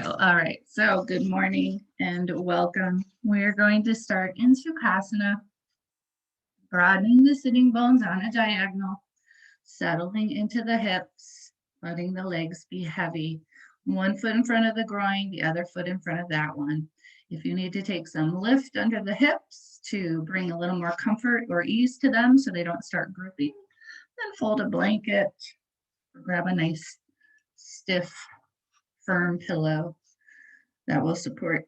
go. All right, so good morning and welcome. We're going to start in Sukhasana, broadening the sitting bones on a diagonal, settling into the hips, letting the legs be heavy. One foot in front of the groin, the other foot in front of that one. If you need to take some lift under the hips to bring a little more comfort or ease to them so they don't start gripping, then fold a blanket or grab a nice stiff firm pillow that will support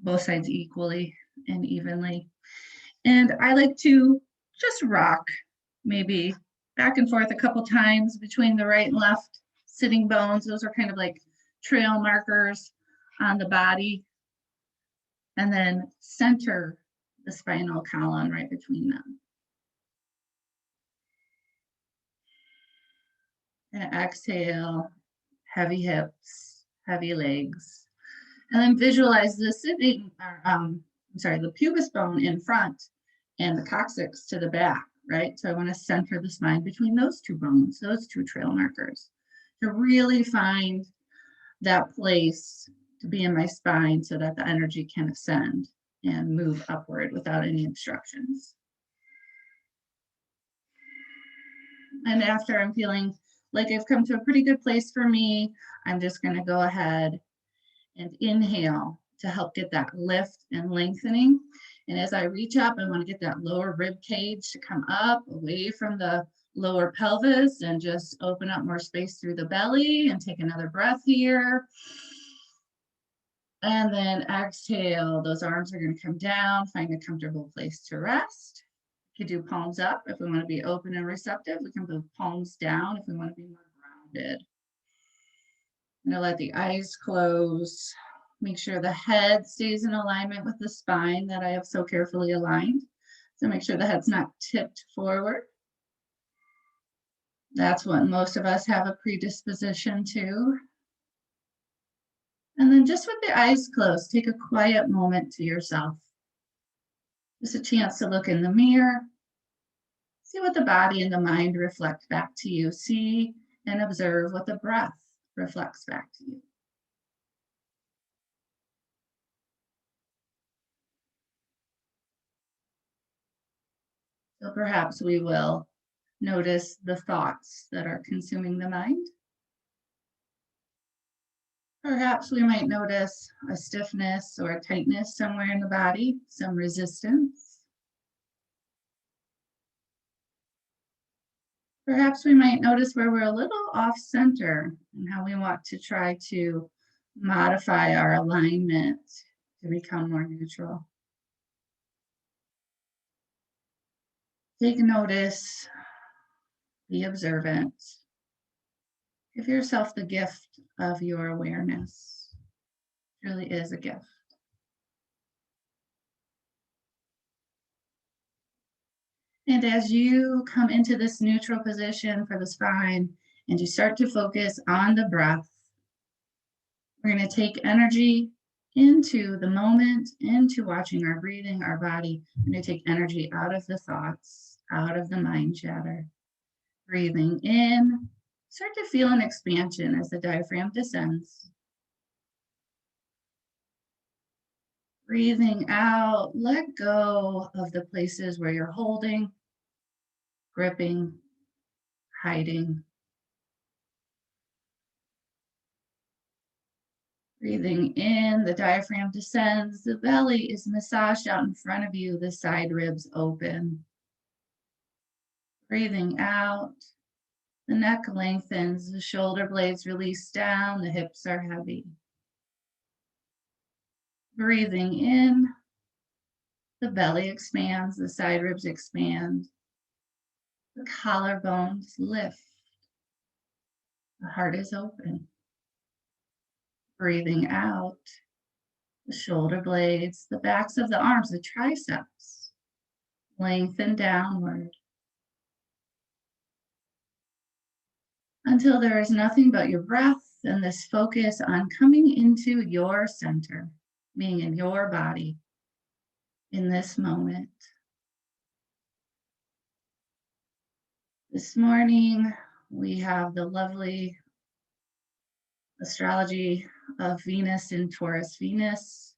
both sides equally and evenly. And I like to just rock maybe back and forth a couple times between the right and left sitting bones. Those are kind of like trail markers on the body. And then center the spinal column right between them. And exhale, heavy hips, heavy legs. And then visualize the sitting, the pubis bone in front and the coccyx to the back, right? So I want to center the spine between those two bones, those two trail markers, to really find that place to be in my spine so that the energy can ascend and move upward without any obstructions. And after I'm feeling like I've come to a pretty good place for me, I'm just going to go ahead and inhale to help get that lift and lengthening. And as I reach up, I want to get that lower rib cage to come up away from the lower pelvis and just open up more space through the belly and take another breath here. And then exhale, those arms are going to come down, find a comfortable place to rest. We could do palms up if we want to be open and receptive. We can move palms down if we want to be more grounded. I'm going to let the eyes close. Make sure the head stays in alignment with the spine that I have so carefully aligned. So make sure the head's not tipped forward. That's what most of us have a predisposition to. And then just with the eyes closed, take a quiet moment to yourself. Just a chance to look in the mirror. See what the body and the mind reflect back to you. See and observe what the breath reflects back to you. So perhaps we will notice the thoughts that are consuming the mind. Perhaps we might notice a stiffness or a tightness somewhere in the body, some resistance. Perhaps we might notice where we're a little off center and how we want to try to modify our alignment to become more neutral. Take notice, be observant. Give yourself the gift of your awareness. It really is a gift. And as you come into this neutral position for the spine and you start to focus on the breath, we're going to take energy into the moment, into watching our breathing, our body. We're going to take energy out of the thoughts, out of the mind chatter. Breathing in, start to feel an expansion as the diaphragm descends. Breathing out, let go of the places where you're holding, gripping, hiding. Breathing in, the diaphragm descends, the belly is massaged out in front of you, the side ribs open. Breathing out, the neck lengthens, the shoulder blades release down, the hips are heavy. Breathing in, the belly expands, the side ribs expand, the collarbones lift, the heart is open. Breathing out, the shoulder blades, the backs of the arms, the triceps, lengthen downward until there is nothing but your breath and this focus on coming into your center, being in your body in this moment. This morning, we have the lovely astrology of Venus in Taurus. Venus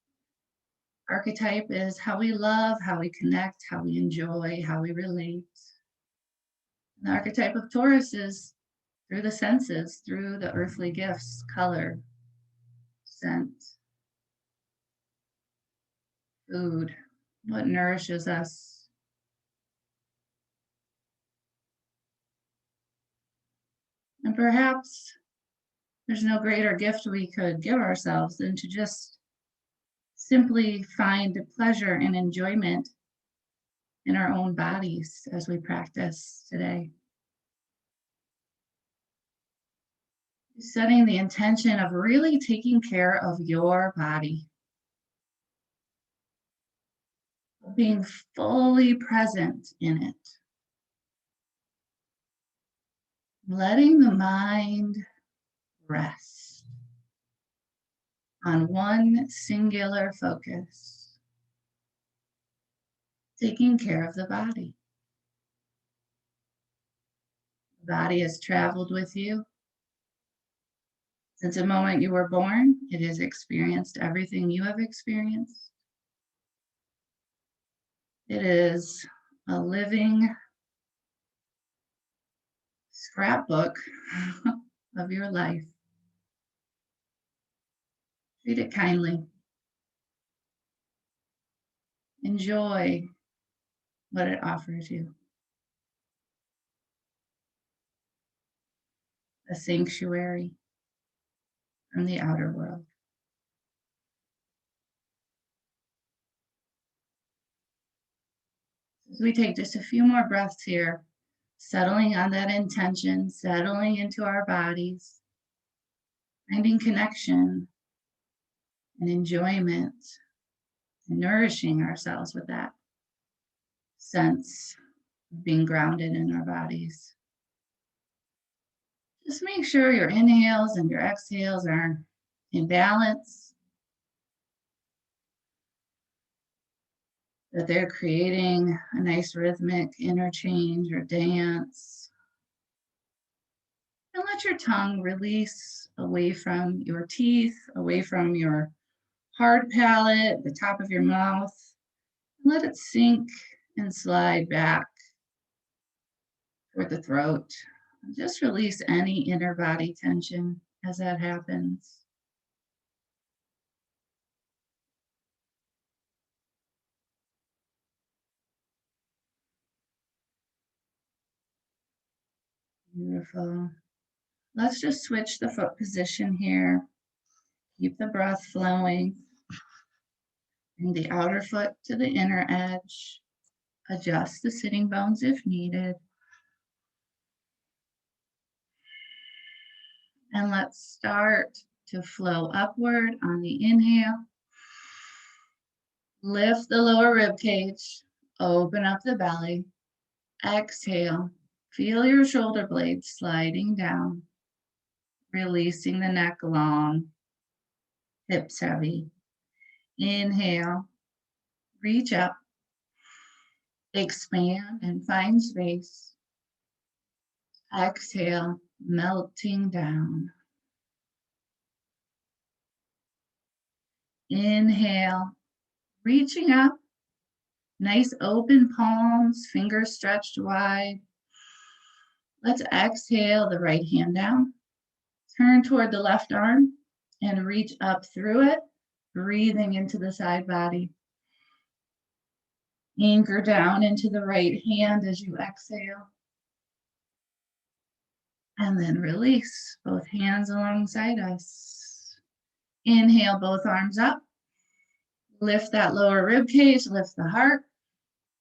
archetype is how we love, how we connect, how we enjoy, how we relate. The archetype of Taurus is through the senses, through the earthly gifts, color, scent, food, what nourishes us. And perhaps there's no greater gift we could give ourselves than to just simply find pleasure and enjoyment in our own bodies as we practice today. Setting the intention of really taking care of your body, being fully present in it, letting the mind rest on one singular focus, taking care of the body. The body has traveled with you since the moment you were born. It has experienced everything you have experienced. It is a living scrapbook of your life. Treat it kindly. Enjoy what it offers you. A sanctuary from the outer world. As we take just a few more breaths here, settling on that intention, settling into our bodies, finding connection and enjoyment, and nourishing ourselves with that sense of being grounded in our bodies. Just make sure your inhales and your exhales are in balance, that they're creating a nice rhythmic interchange or dance. And let your tongue release away from your teeth, away from your hard palate, the top of your mouth. Let it sink and slide back toward the throat. Just release any inner body tension as that happens. Beautiful. Let's just switch the foot position here. Keep the breath flowing. Bring the outer foot to the inner edge. Adjust the sitting bones if needed. And let's start to flow upward on the inhale. Lift the lower rib cage. Open up the belly. Exhale. Feel your shoulder blades sliding down. Releasing the neck long. Hips heavy. Inhale. Reach up. Expand and find space. Exhale, melting down. Inhale, reaching up. Nice open palms, fingers stretched wide. Let's exhale the right hand down. Turn toward the left arm and reach up through it, breathing into the side body. Anchor down into the right hand as you exhale. And then release both hands alongside us. Inhale, both arms up. Lift that lower rib cage, lift the heart.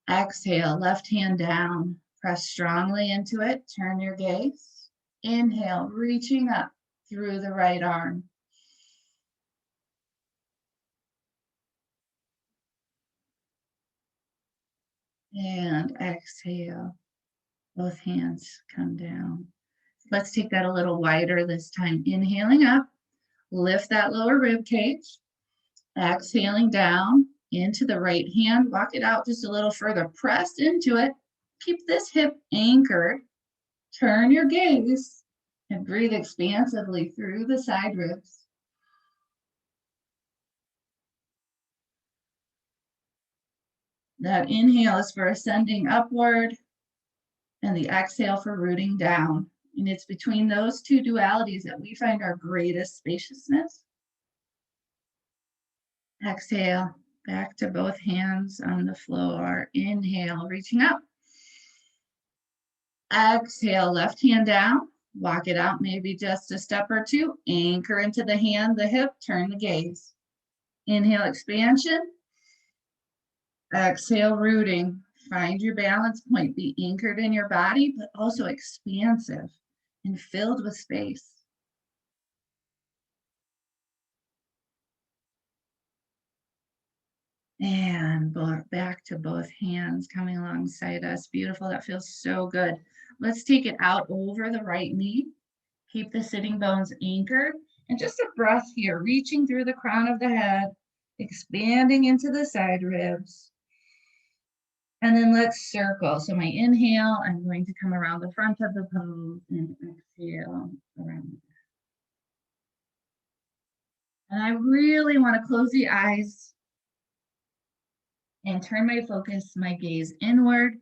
Exhale, left hand down. Press strongly into it. Turn your gaze. Inhale, reaching up through the right arm. And exhale, both hands come down. Let's take that a little wider this time. Inhaling up, lift that lower rib cage. Exhaling down into the right hand. Walk it out just a little further. Press into it. Keep this hip anchored. Turn your gaze and breathe expansively through the side ribs. That inhale is for ascending upward, and the exhale for rooting down. And it's between those two dualities that we find our greatest spaciousness. Exhale, back to both hands on the floor. Inhale, reaching up. Exhale, left hand down. Walk it out, maybe just a step or two. Anchor into the hand, the hip, turn the gaze. Inhale, expansion. Exhale, rooting. Find your balance point. Be anchored in your body, but also expansive and filled with space. And back to both hands coming alongside us. Beautiful. That feels so good. Let's take it out over the right knee. Keep the sitting bones anchored. And just a breath here, reaching through the crown of the head, expanding into the side ribs. And then let's circle. So my inhale, I'm going to come around the front of the pose and exhale around the back. And I really want to close the eyes and turn my focus, my gaze inward,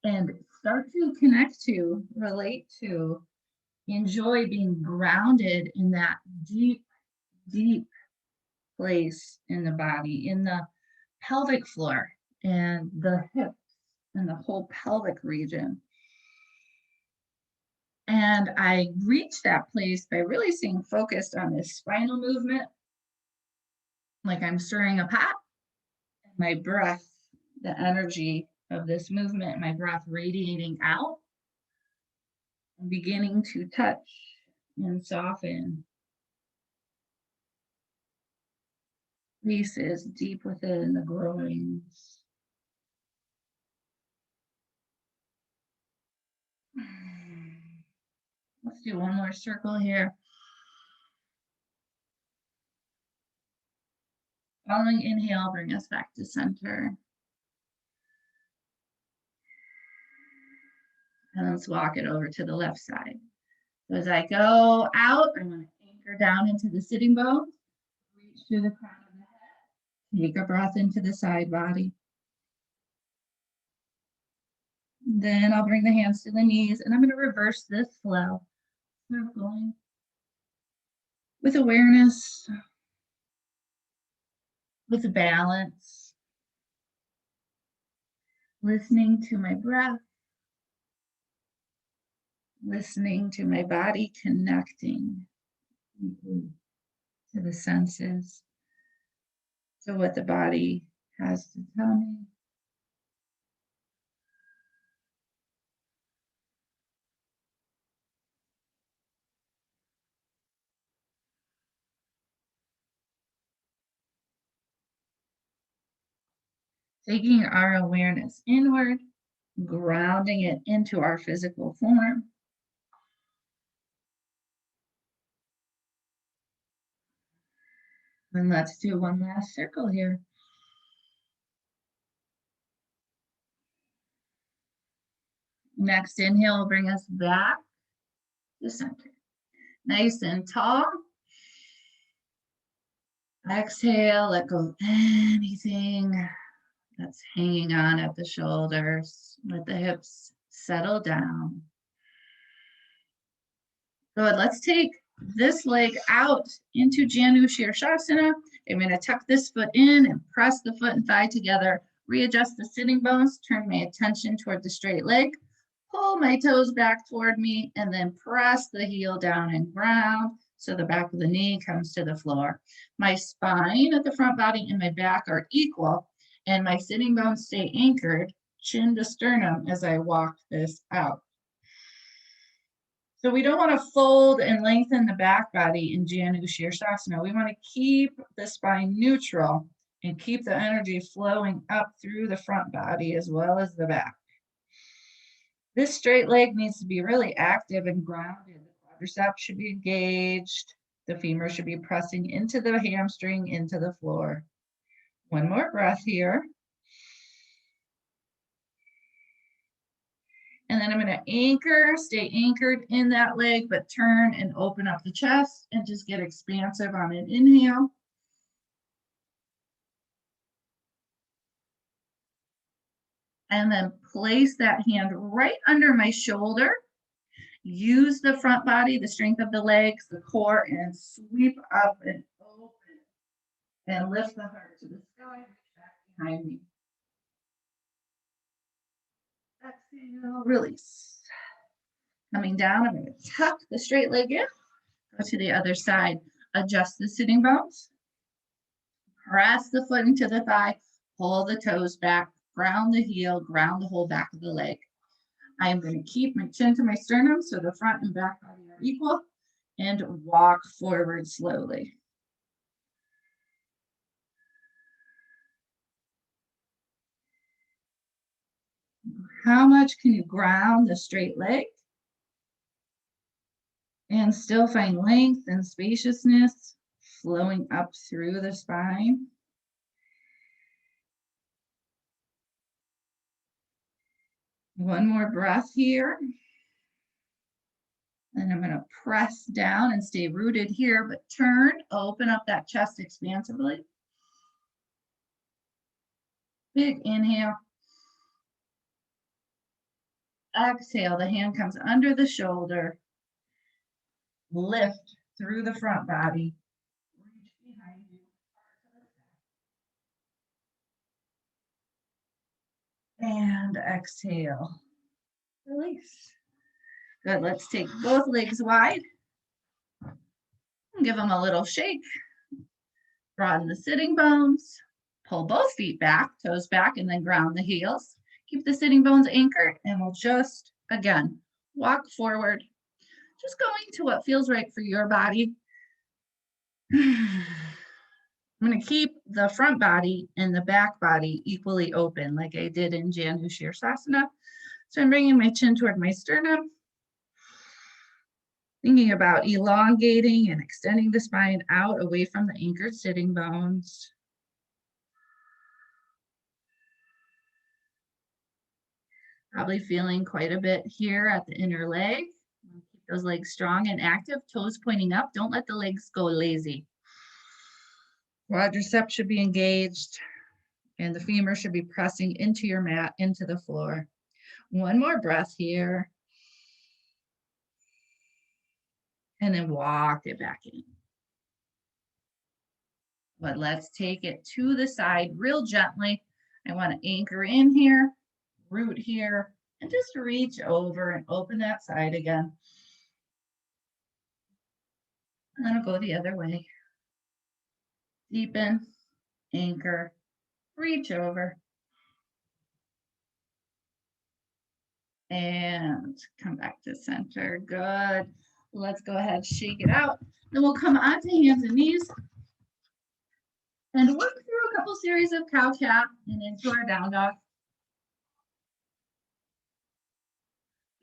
and start to connect to, relate to, enjoy being grounded in that deep, deep place in the body, in the pelvic floor and the hips and the whole pelvic region. And I reach that place by really staying focused on this spinal movement, like I'm stirring a pot. My breath, the energy of this movement, my breath radiating out and beginning to touch and soften places deep within the groins. Let's do one more circle here. Following inhale, bring us back to center. And let's walk it over to the left side. So as I go out, I'm going to anchor down into the sitting bones, reach through the crown of the head, take a breath into the side body. Then I'll bring the hands to the knees, and I'm going to reverse this flow. Circling with awareness, with balance, listening to my breath, listening to my body, connecting deeply to the senses, to what the body has to tell me. Taking our awareness inward, grounding it into our physical form. And let's do one last circle here. Next inhale will bring us back to center. Nice and tall. Exhale, let go of anything that's hanging on at the shoulders. Let the hips settle down. Good. Let's take this leg out into Janu Shirshasana. I'm going to tuck this foot in and press the foot and thigh together. Readjust the sitting bones. Turn my attention toward the straight leg. Pull my toes back toward me and then press the heel down and ground so the back of the knee comes to the floor. My spine at the front body and my back are equal, and my sitting bones stay anchored, chin to sternum, as I walk this out. So we don't want to fold and lengthen the back body in Janu Shirshasana. We want to keep the spine neutral and keep the energy flowing up through the front body as well as the back. This straight leg needs to be really active and grounded. The quadriceps should be engaged. The femur should be pressing into the hamstring, into the floor. One more breath here. And then I'm going to anchor, stay anchored in that leg, but turn and open up the chest and just get expansive on an inhale. And then place that hand right under my shoulder. Use the front body, the strength of the legs, the core, and sweep up and open. And lift the heart to the sky, reach back behind me. Exhale, release. Coming down, I'm going to tuck the straight leg in. Go to the other side. Adjust the sitting bones. Press the foot into the thigh. Pull the toes back. Ground the heel. Ground the whole back of the leg. I am going to keep my chin to my sternum so the front and back body are equal. And walk forward slowly. How much can you ground the straight leg and still find length and spaciousness flowing up through the spine? One more breath here. And I'm going to press down and stay rooted here, but turn, open up that chest expansively. Big inhale. Exhale, the hand comes under the shoulder. Lift through the front body. Reach behind you. And exhale. Release. Good, let's take both legs wide. Give them a little shake. Broaden the sitting bones. Pull both feet back, toes back, and then ground the heels. Keep the sitting bones anchored, and we'll just, again, walk forward. Just going to what feels right for your body. I'm going to keep the front body and the back body equally open, like I did in Janu Sirsasana. So I'm bringing my chin toward my sternum, thinking about elongating and extending the spine out away from the anchored sitting bones. Probably feeling quite a bit here at the inner leg. Keep those legs strong and active, toes pointing up. Don't let the legs go lazy. Quadriceps should be engaged, and the femur should be pressing into your mat, into the floor. One more breath here. And then walk it back in. But let's take it to the side real gently. I want to anchor in here, root here, and just reach over and open that side again. And then I'll go the other way. Deepen, anchor, reach over. And come back to center. Good. Let's go ahead, shake it out. Then we'll come onto hands and knees and work through a couple series of cow cat and into our down dog.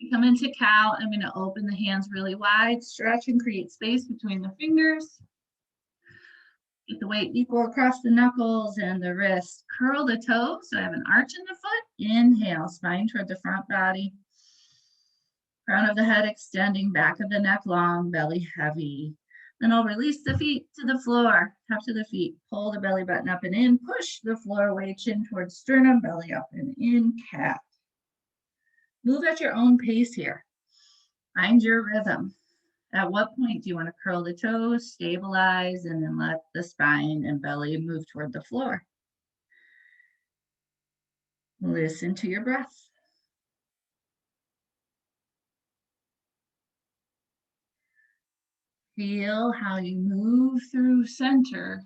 We come into cow. I'm going to open the hands really wide, stretch and create space between the fingers. Keep the weight equal across the knuckles and the wrist. Curl the toes, so I have an arch in the foot. Inhale, spine toward the front body. Crown of the head extending, back of the neck long, belly heavy. Then I'll release the feet to the floor, top to the feet. Pull the belly button up and in, push the floor away, chin towards sternum, belly up and in, cat. Move at your own pace here. Find your rhythm. At what point do you want to curl the toes, stabilize, and then let the spine and belly move toward the floor? Listen to your breath. Feel how you move through center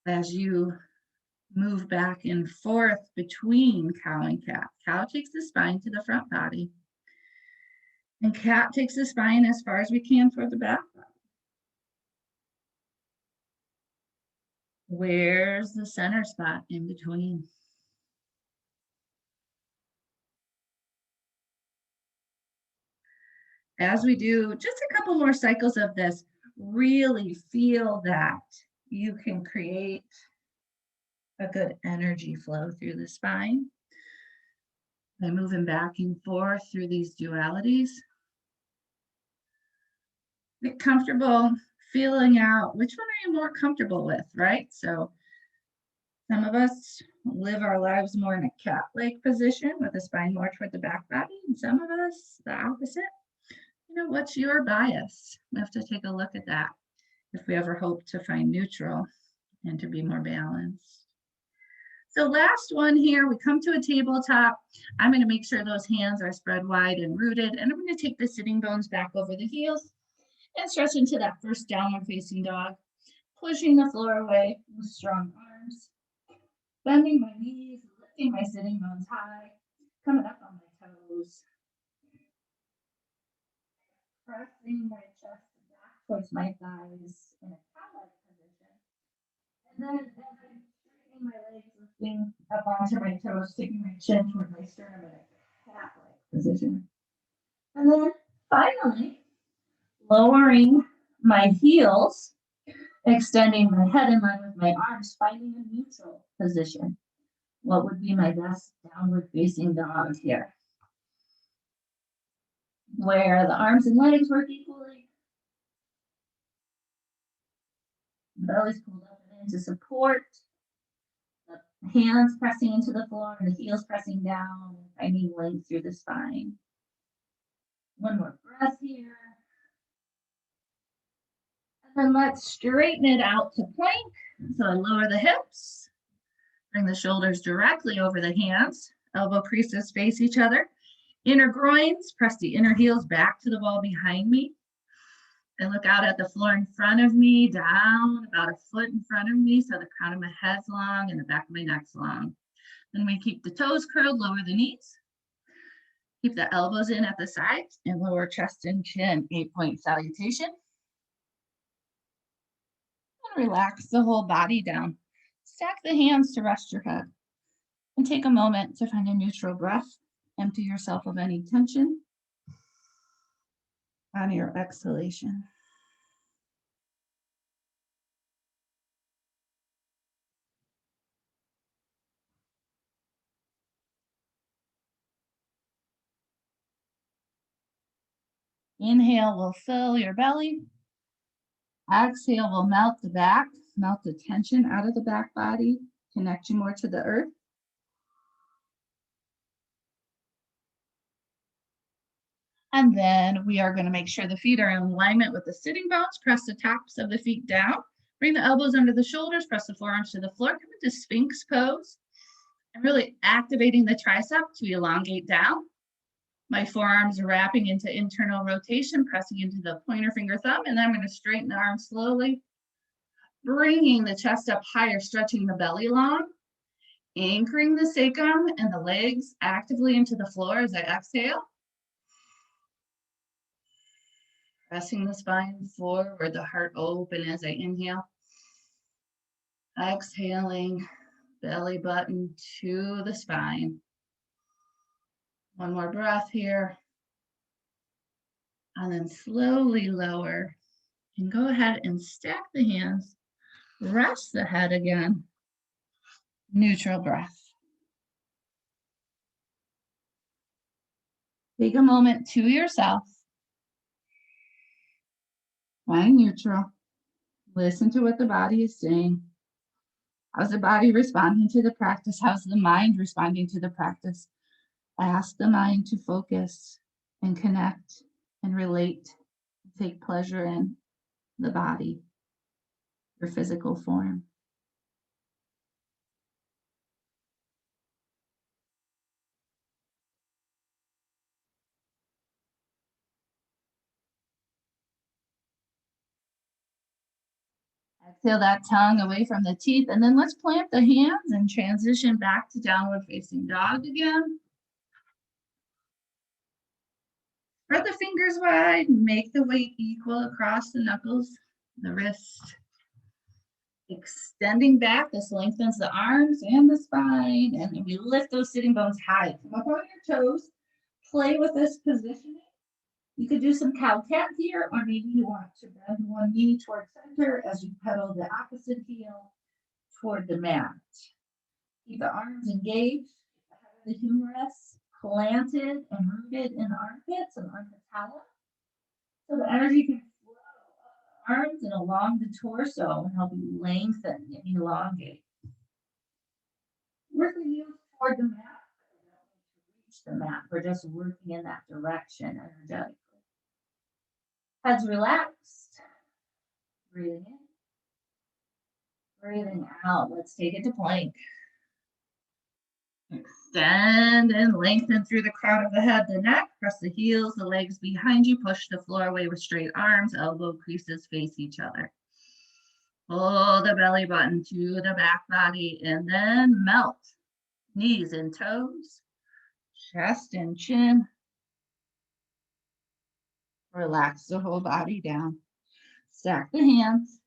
as you move back and forth between cow and cat. Cow takes the spine to the front body, and cat takes the spine as far as we can toward the back body. Where's the center spot in between? As we do just a couple more cycles of this, really feel that you can create a good energy flow through the spine by moving back and forth through these dualities. Get comfortable feeling out which one are you more comfortable with, right? So Some of us live our lives more in a cat-like position with the spine more toward the back body, and some of us the opposite. What's your bias? We have to take a look at that if we ever hope to find neutral and to be more balanced. So last one here, we come to a tabletop. I'm going to make sure those hands are spread wide and rooted, and I'm going to take the sitting bones back over the heels and stretch into that first downward facing dog, pushing the floor away with strong arms, bending my knees, lifting my sitting bones high, coming up on my toes, pressing my chest back towards my thighs in a cat-like position. And then as I'm straightening my legs, lifting up onto my toes, taking my chin toward my sternum in a cat-like position. And then finally, lowering my heels, extending my head in line with my arms, finding a neutral position. What would be my best downward facing dog here? Where the arms and legs work equally. The belly's pulled up and in to support. The hands pressing into the floor and the heels pressing down, finding length through the spine. One more breath here. And then let's straighten it out to plank. So I lower the hips, bring the shoulders directly over the hands, elbow creases face each other. Inner groins, press the inner heels back to the wall behind me. I look out at the floor in front of me, down about a foot in front of me, so the crown of my head's long and the back of my neck's long. Then we keep the toes curled, lower the knees. Keep the elbows in at the sides and lower chest and chin, 8-point salutation. And relax the whole body down. Stack the hands to rest your head. And take a moment to find a neutral breath. Empty yourself of any tension on your exhalation. Inhale will fill your belly. Exhale will melt the back, melt the tension out of the back body, connect you more to the earth. And then we are going to make sure the feet are in alignment with the sitting bones. Press the tops of the feet down. Bring the elbows under the shoulders. Press the forearms to the floor. Come into Sphinx Pose. I'm really activating the tricep to elongate down. My forearms are wrapping into internal rotation, pressing into the pointer finger thumb. And then I'm going to straighten the arms slowly. Bringing the chest up higher, stretching the belly long. Anchoring the sacrum and the legs actively into the floor as I exhale. Pressing the spine forward, the heart open as I inhale. Exhaling, belly button to the spine. One more breath here. And then slowly lower. And go ahead and stack the hands. Rest the head again. Neutral breath. Take a moment to yourself. Find neutral. Listen to what the body is saying. How's the body responding to the practice? How's the mind responding to the practice? Ask the mind to focus and connect and relate, take pleasure in the body, your physical form. Exhale that tongue away from the teeth, and then let's plant the hands and transition back to downward facing dog again. Spread the fingers wide, make the weight equal across the knuckles, the wrist. Extending back, this lengthens the arms and the spine, and then we lift those sitting bones high. Come up on your toes, play with this positioning. You could do some cow-cat here, or maybe you want to bend one knee toward center as you pedal the opposite heel toward the mat. Keep the arms engaged, the head of the humerus planted and rooted in the armpits and armpit talon. So the energy can flow up the arms and along the torso and help you lengthen and elongate. Work the heels toward the mat. We don't need to reach the mat. We're just working in that direction energetically. Heads relaxed. Breathing in. Breathing out. Let's take it to plank. Extend and lengthen through the crown of the head, the neck. Press the heels, the legs behind you. Push the floor away with straight arms. Elbow creases face each other. Pull the belly button to the back body and then melt. Knees and toes, chest and chin. Relax the whole body down. Stack the hands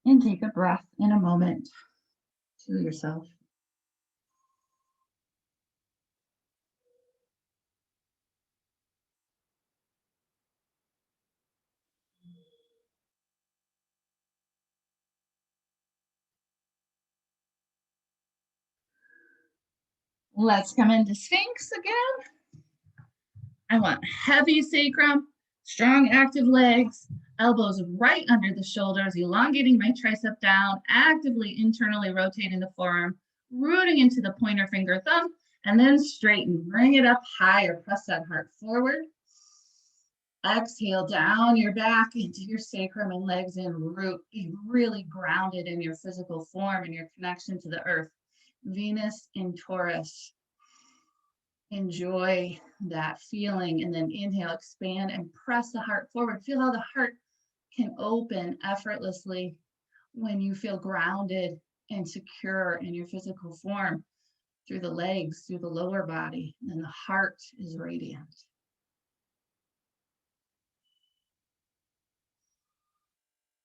and take a breath in a moment to yourself. Let's come into Sphinx again. I want heavy sacrum, strong active legs, elbows right under the shoulders, elongating my tricep down, actively internally rotating the forearm, rooting into the pointer finger thumb, and then straighten. Bring it up higher. Press that heart forward. Exhale down your back into your sacrum and legs in root. Be really grounded in your physical form and your connection to the earth. Venus in Taurus. Enjoy that feeling and then inhale, expand and press the heart forward. Feel how the heart can open effortlessly when you feel grounded and secure in your physical form through the legs, through the lower body, and the heart is radiant.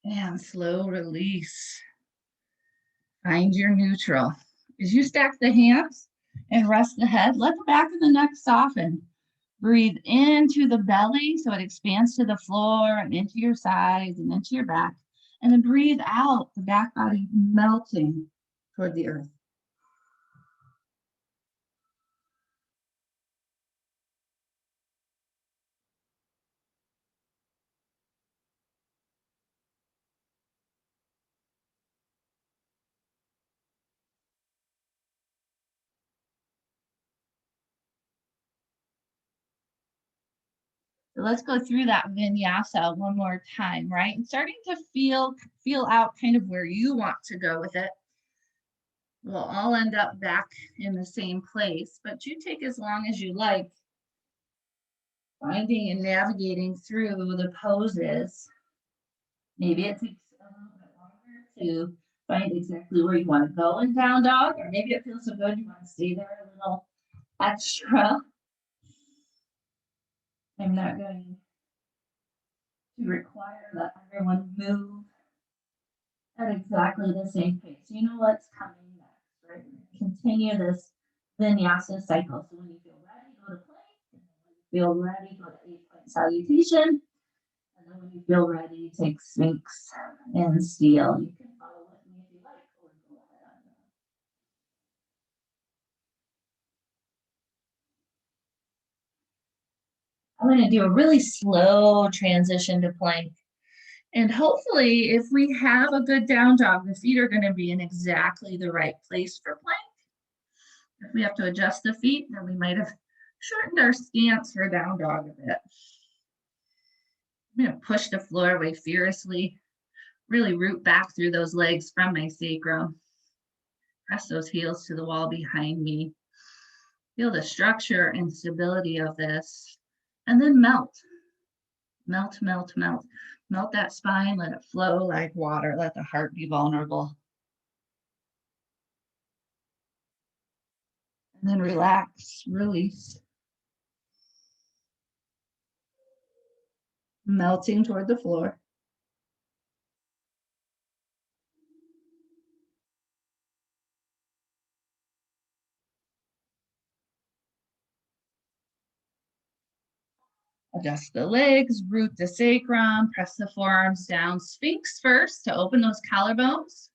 And slow release. Find your neutral. As you stack the hands and rest the head, let the back of the neck soften. Breathe into the belly so it expands to the floor and into your sides and into your back. And then breathe out, the back body melting toward the earth. So let's go through that vinyasa one more time, right? And starting to feel out kind of where you want to go with it. We'll all end up back in the same place, but you take as long as you like, finding and navigating through the poses. Maybe it takes a little bit longer to find exactly where you want to go in down dog, or maybe it feels so good you want to stay there a little extra. I'm not going to require that everyone move at exactly the same pace. You know what's coming next, right? Continue this vinyasa cycle. So when you feel ready, go to plank. And then when you feel ready, go to 8-point salutation. And then when you feel ready, take Sphinx and Steel. You can follow with me if you like, or go ahead on that. I'm going to do a really slow transition to plank. And hopefully, if we have a good down dog, the feet are going to be in exactly the right place for plank. If we have to adjust the feet, then we might have shortened our stance for down dog a bit. I'm going to push the floor away fiercely, really root back through those legs from my sacrum. Press those heels to the wall behind me. Feel the structure and stability of this. And then melt. Melt, melt, melt. Melt that spine, let it flow like water. Let the heart be vulnerable. And then relax, release. Melting toward the floor. Adjust the legs, root the sacrum, press the forearms down. Sphinx first to open those collarbones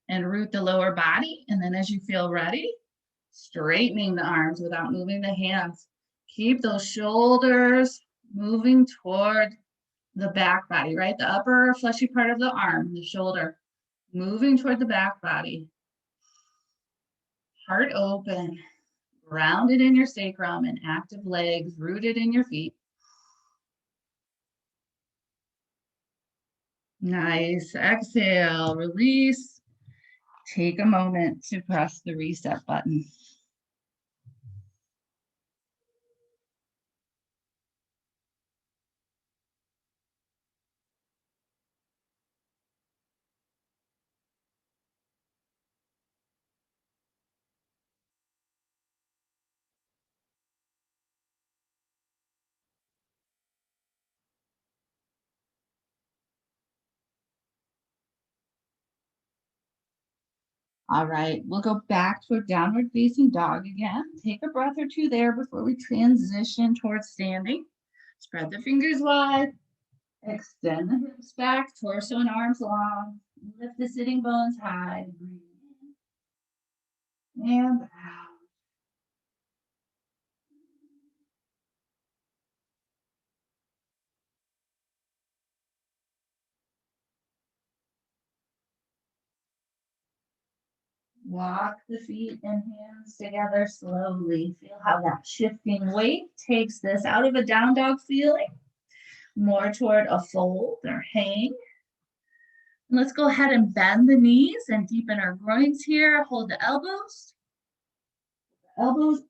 and root the lower body. And then as you feel ready, straightening the arms without moving the hands. Keep those shoulders moving toward the back body, right? The upper fleshy part of the arm, the shoulder, moving toward the back body. Heart open, grounded in your sacrum and active legs, rooted in your feet. Nice. Exhale, release. Take a moment to press the reset button. All right, we'll go back to a downward facing dog again. Take a breath or two there before we transition towards standing. Spread the fingers wide. Extend the hips back, torso and arms long. Lift the sitting bones high. Breathe in and out. Walk the feet and hands together slowly. Feel how that shifting weight takes this out of a down dog feeling, more toward a fold or hang. And let's go ahead and bend the knees and deepen our groins here. Hold the elbows.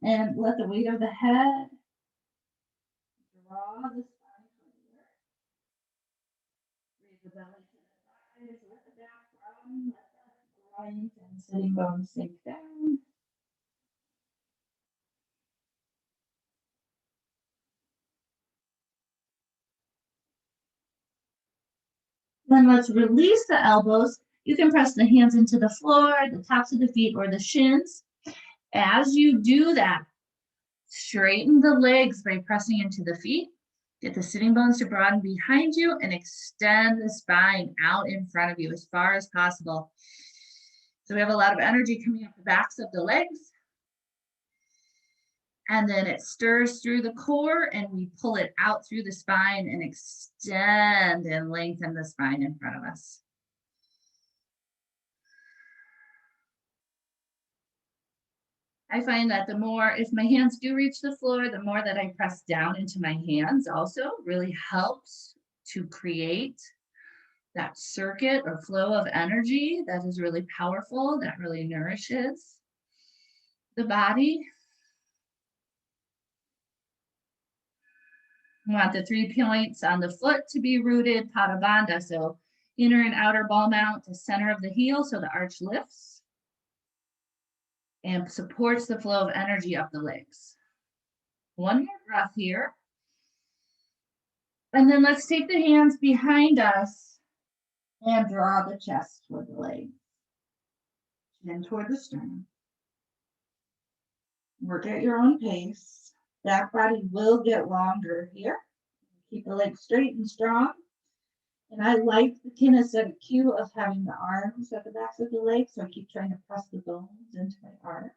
And let the weight of the head draw the spine toward the earth. Raise the belly to the thighs. Let the back round. Let the groins and sitting bones sink down. Then let's release the elbows. You can press the hands into the floor, the tops of the feet, or the shins. As you do that, straighten the legs by pressing into the feet. Get the sitting bones to broaden behind you and extend the spine out in front of you as far as possible. So we have a lot of energy coming up the backs of the legs. And then it stirs through the core and we pull it out through the spine and extend and lengthen the spine in front of us. I find that the more, if my hands do reach the floor, the more that I press down into my hands also really helps to create that circuit or flow of energy that is really powerful, that really nourishes the body. We want the 3 points on the foot to be rooted, Pada Bandha, so inner and outer ball mount, the center of the heel, so the arch lifts and supports the flow of energy up the legs. One more breath here. And then let's take the hands behind us and draw the chest toward the legs, then toward the sternum. Work at your own pace. Back body will get longer here. Keep the legs straight and strong. And I like the kinesthetic cue of having the arms at the backs of the legs, so I keep trying to press the bones into my arms.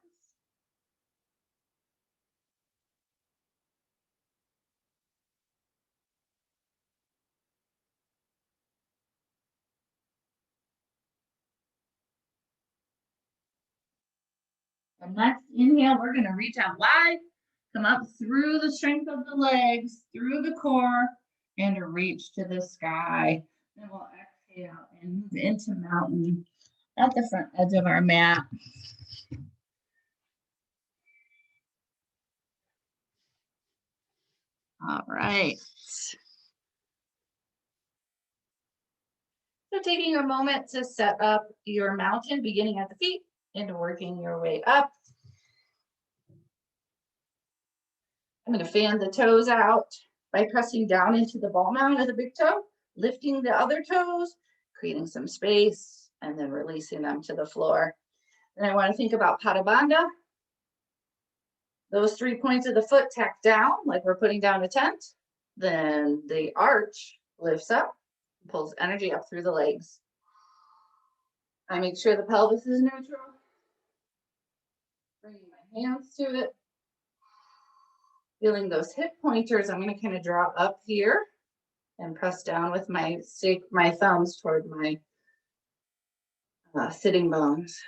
And next inhale, we're going to reach out wide, come up through the strength of the legs, through the core, and reach to the sky. Then we'll exhale and move into mountain at the front edge of our mat. All right. So taking a moment to set up your mountain, beginning at the feet and working your way up. I'm going to fan the toes out by pressing down into the ball mount of the big toe, lifting the other toes, creating some space, and then releasing them to the floor. And I want to think about Pada Bandha. Those 3 points of the foot tack down like we're putting down a tent. Then the arch lifts up, pulls energy up through the legs. I make sure the pelvis is neutral. Bringing my hands to it. Feeling those hip pointers, I'm going to kind of draw up here and press down with my thumbs toward my sitting bones.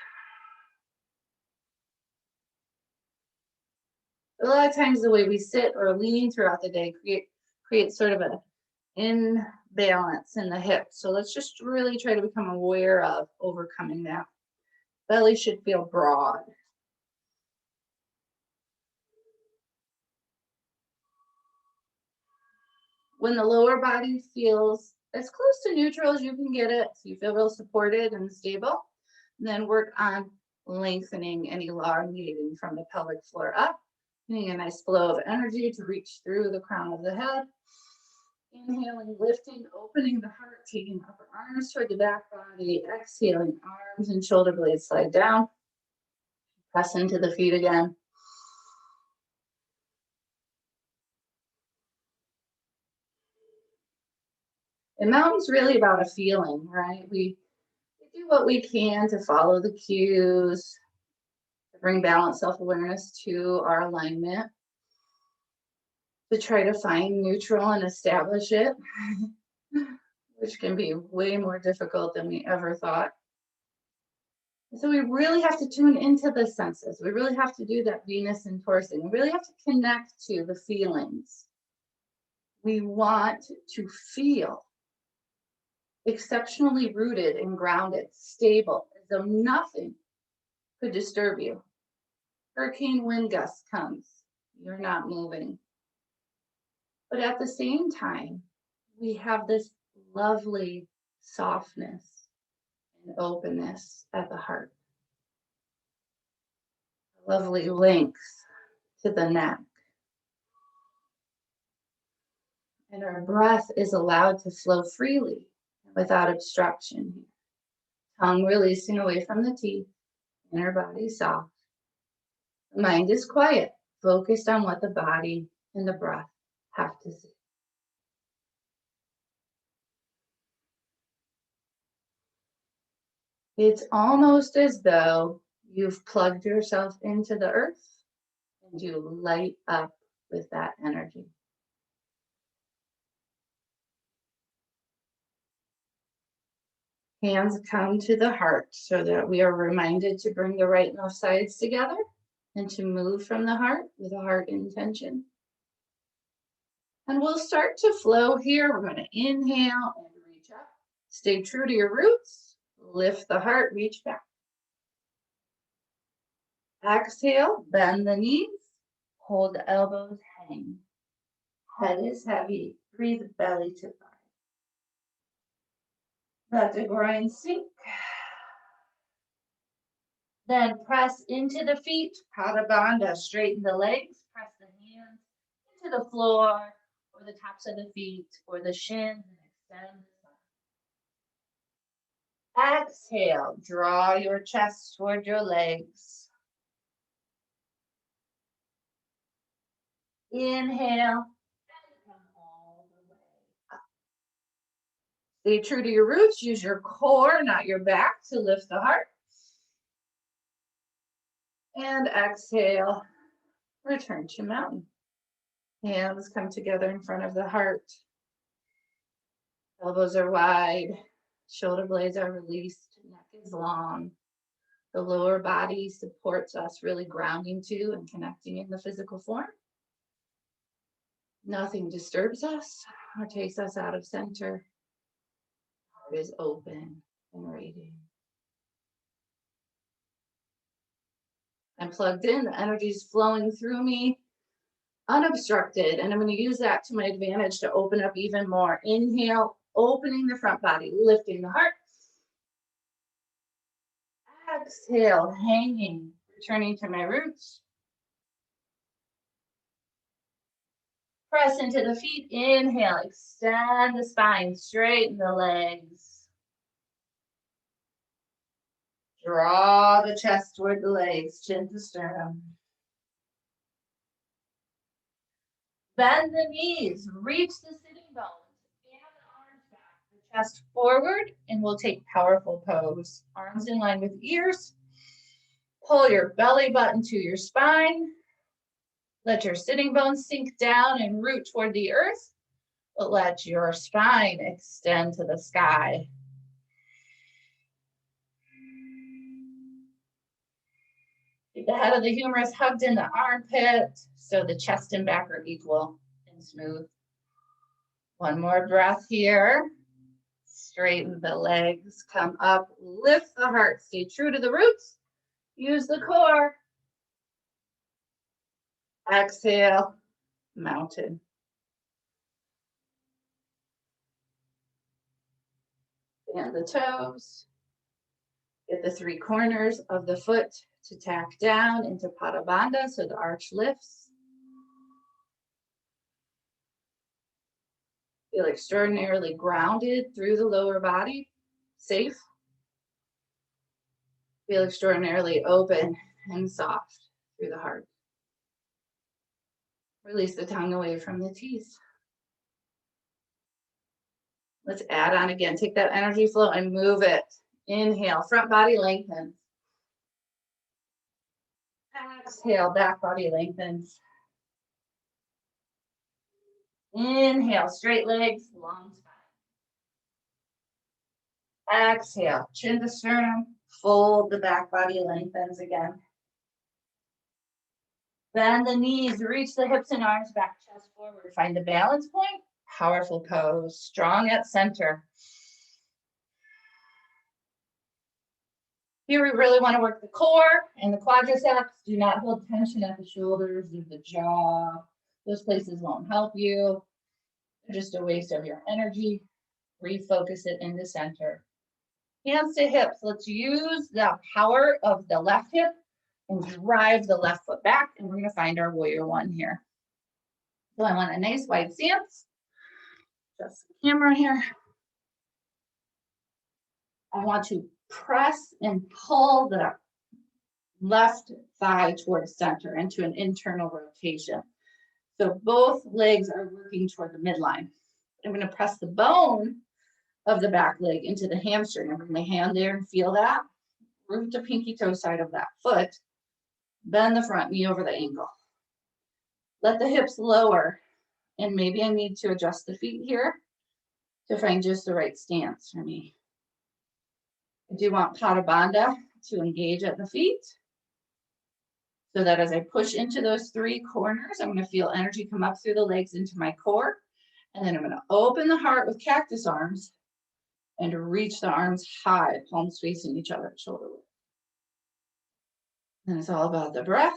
A lot of times the way we sit or lean throughout the day creates sort of an imbalance in the hips. So let's just really try to become aware of overcoming that. Belly should feel broad. When the lower body feels as close to neutral as you can get it, so you feel real supported and stable, then work on lengthening and elongating from the pelvic floor up, getting a nice flow of energy to reach through the crown of the head. Inhaling, lifting, opening the heart, taking upper arms toward the back body, exhaling, arms and shoulder blades slide down. Press into the feet again. And mountain's really about a feeling, right? We do what we can to follow the cues, to bring balance, self-awareness to our alignment, to try to find neutral and establish it, which can be way more difficult than we ever thought. So we really have to tune into the senses. We really have to do that Venus and Taurus. We really have to connect to the feelings. We want to feel exceptionally rooted and grounded, stable, as though nothing could disturb you. Hurricane wind gust comes, you're not moving. But at the same time, we have this lovely softness and openness at the heart. Lovely length to the neck. And our breath is allowed to flow freely without obstruction. Tongue releasing away from the teeth, inner body soft. The mind is quiet, focused on what the body and the breath have to say. It's almost as though you've plugged yourself into the earth and you light up with that energy. Hands come to the heart so that we are reminded to bring the right and left sides together and to move from the heart with a heart intention. And we'll start to flow here. We're going to inhale and reach up. Stay true to your roots. Lift the heart, reach back. Exhale, bend the knees. Hold the elbows, hang. Head is heavy. Breathe belly to thigh. Let the groin sink. Then press into the feet. Pada Bandha. Straighten the legs. Press the hands into the floor or the tops of the feet or the shins and extend the spine. Exhale. Draw your chest toward your legs. Inhale. Stay true to your roots. Use your core, not your back, to lift the heart. And exhale. Return to mountain. Hands come together in front of the heart. Elbows are wide. Shoulder blades are released. Neck is long. The lower body supports us, really grounding to and connecting in the physical form. Nothing disturbs us or takes us out of center. Heart is open and radiant. I'm plugged in, the energy is flowing through me, unobstructed, and I'm going to use that to my advantage to open up even more. Inhale, opening the front body, lifting the heart. Exhale, hanging, returning to my roots. Press into the feet, inhale, extend the spine, straighten the legs. Draw the chest toward the legs, chin to sternum. Bend the knees, reach the sitting bones, and the arms back, the chest forward, and we'll take powerful pose. Arms in line with ears. Pull your belly button to your spine. Let your sitting bones sink down and root toward the earth, but let your spine extend to the sky. Keep the head of the humerus hugged in the armpit so the chest and back are equal and smooth. One more breath here. Straighten the legs, come up, lift the heart, stay true to the roots. Use the core. Exhale, mountain. Bend the toes. Get the three corners of the foot to tack down into Pada Bandha so the arch lifts. Feel extraordinarily grounded through the lower body, safe. Feel extraordinarily open and soft through the heart. Release the tongue away from the teeth. Let's add on again. Take that energy flow and move it. Inhale, front body lengthens. Exhale, back body lengthens. Inhale, straight legs, long spine. Exhale, chin to sternum, fold the back body, lengthens again. Bend the knees, reach the hips and arms back, chest forward. Find the balance point, powerful pose, strong at center. Here we really want to work the core and the quadriceps. Do not hold tension at the shoulders or the jaw. Those places won't help you. They're just a waste of your energy. Refocus it in the center. Hands to hips. Let's use the power of the left hip and drive the left foot back. And we're going to find our warrior one here. So I want a nice wide stance. Just the camera here. I want to press and pull the left thigh towards center into an internal rotation. So both legs are working toward the midline. I'm going to press the bone of the back leg into the hamstring. I'm bring my hand there and feel that. Root the pinky toe side of that foot. Bend the front knee over the ankle. Let the hips lower. And maybe I need to adjust the feet here to find just the right stance for me. I do want Pada Bandha to engage at the feet. So that as I push into those three corners, I'm going to feel energy come up through the legs into my core. And then I'm going to open the heart with cactus arms and reach the arms high, palms facing each other, shoulder width. And it's all about the breath,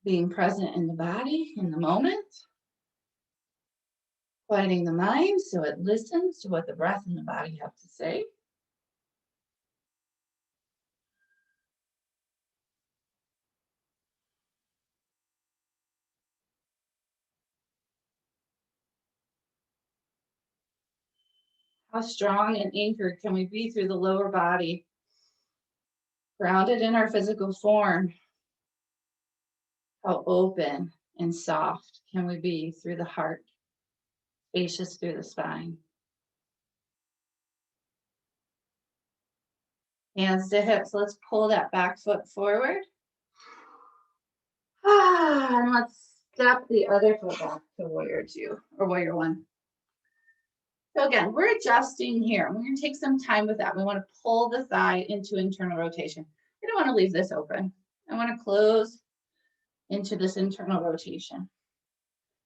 being present in the body, in the moment, quieting the mind so it listens to what the breath and the body have to say. How strong and anchored can we be through the lower body? Grounded in our physical form. How open and soft can we be through the heart, spacious through the spine. Hands to hips. Let's pull that back foot forward. And let's step the other foot back to warrior two or warrior one. So again, we're adjusting here. We're going to take some time with that. We want to pull the thigh into internal rotation. We don't want to leave this open. I want to close into this internal rotation.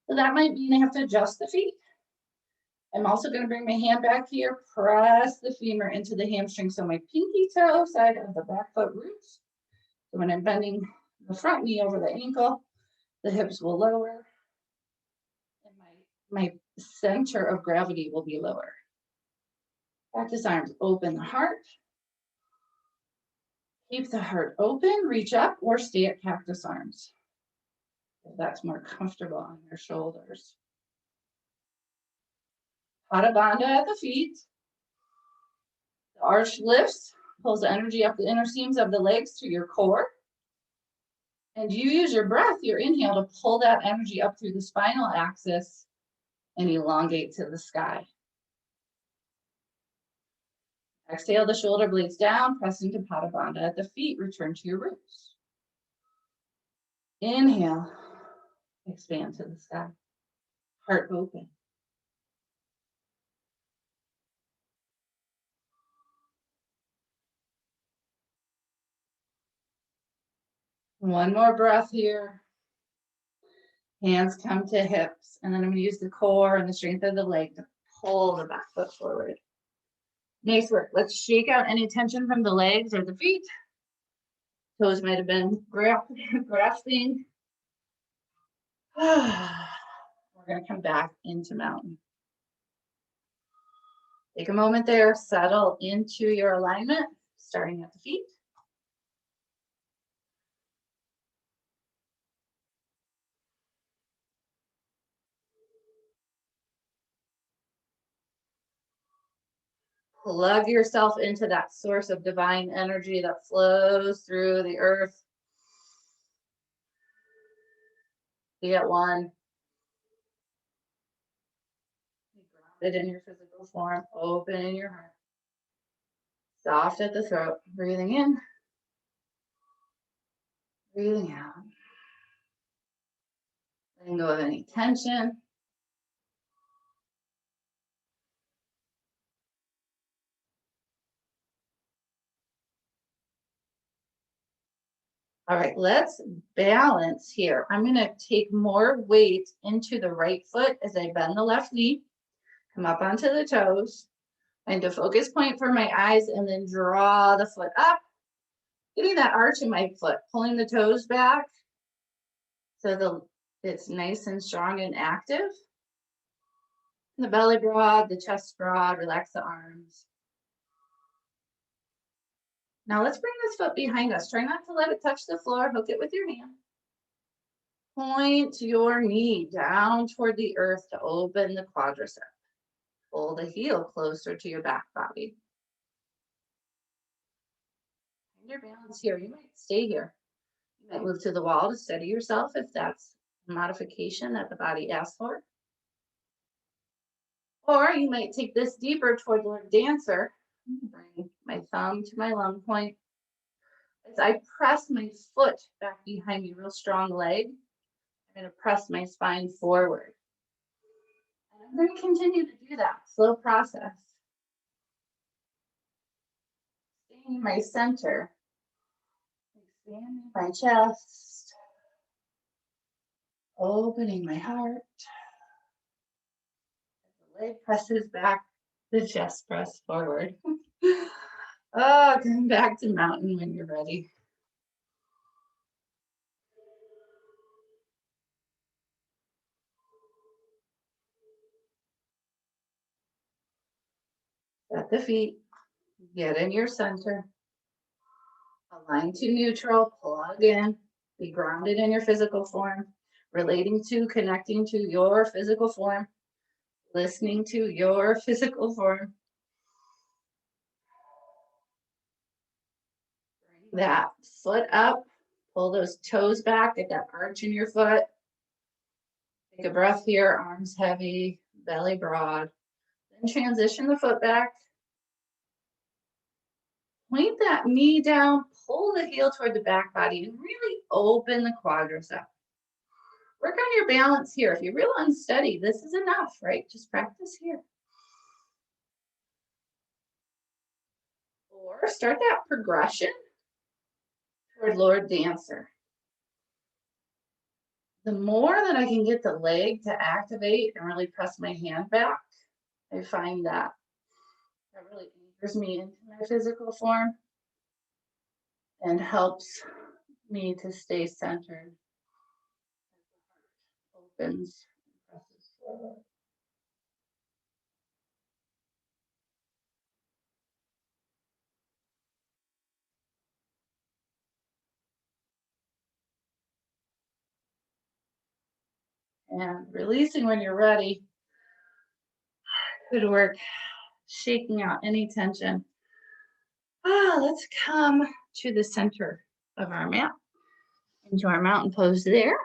So that might mean I have to adjust the feet. I'm also going to bring my hand back here, press the femur into the hamstring so my pinky toe side of the back foot roots. So when I'm bending the front knee over the ankle, the hips will lower and my center of gravity will be lower. Cactus arms, open the heart. Keep the heart open, reach up or stay at cactus arms. If that's more comfortable on your shoulders. Pada Bandha at the feet. The arch lifts, pulls the energy up the inner seams of the legs to your core. And you use your breath, your inhale, to pull that energy up through the spinal axis and elongate to the sky. Exhale the shoulder blades down, press into Pada Bandha at the feet, return to your roots. Inhale, expand to the sky, heart open. One more breath here. Hands come to hips, and then I'm going to use the core and the strength of the leg to pull the back foot forward. Nice work. Let's shake out any tension from the legs or the feet. Toes might have been grasping. We're going to come back into mountain. Take a moment there, settle into your alignment, starting at the feet. Plug yourself into that source of divine energy that flows through the earth. Be at one. Be grounded in your physical form, open in your heart. Soft at the throat, breathing in, breathing out. Letting go of any tension. All right, let's balance here. I'm going to take more weight into the right foot as I bend the left knee. Come up onto the toes. Find a focus point for my eyes and then draw the foot up. Getting that arch in my foot, pulling the toes back so it's nice and strong and active. The belly broad, the chest broad, relax the arms. Now let's bring this foot behind us. Try not to let it touch the floor. Hook it with your hand. Point your knee down toward the earth to open the quadricep. Pull the heel closer to your back body. Find your balance here. You might stay here. You might move to the wall to steady yourself if that's a modification that the body asks for. Or you might take this deeper toward the dancer. Bring my thumb to my lung point. As I press my foot back behind me, real strong leg, I'm going to press my spine forward. And I'm going to continue to do that, slow process. Staying in my center, expanding my chest, opening my heart. As the leg presses back, the chest press forward. Oh, come back to mountain when you're ready. Set the feet, get in your center, align to neutral, plug in, be grounded in your physical form, relating to, connecting to your physical form, listening to your physical form. Bring that foot up, pull those toes back, get that arch in your foot. Take a breath here, arms heavy, belly broad. Then transition the foot back. Point that knee down, pull the heel toward the back body, and really open the quadricep. Work on your balance here. If you're real unsteady, this is enough, right? Just practice here. Or start that progression toward Lord Dancer. The more that I can get the leg to activate and really press my hand back, I find that really anchors me into my physical form and helps me to stay centered. Opens and presses forward. And releasing when you're ready. Good work. Shaking out any tension. Let's come to the center of our mat, into our mountain pose there.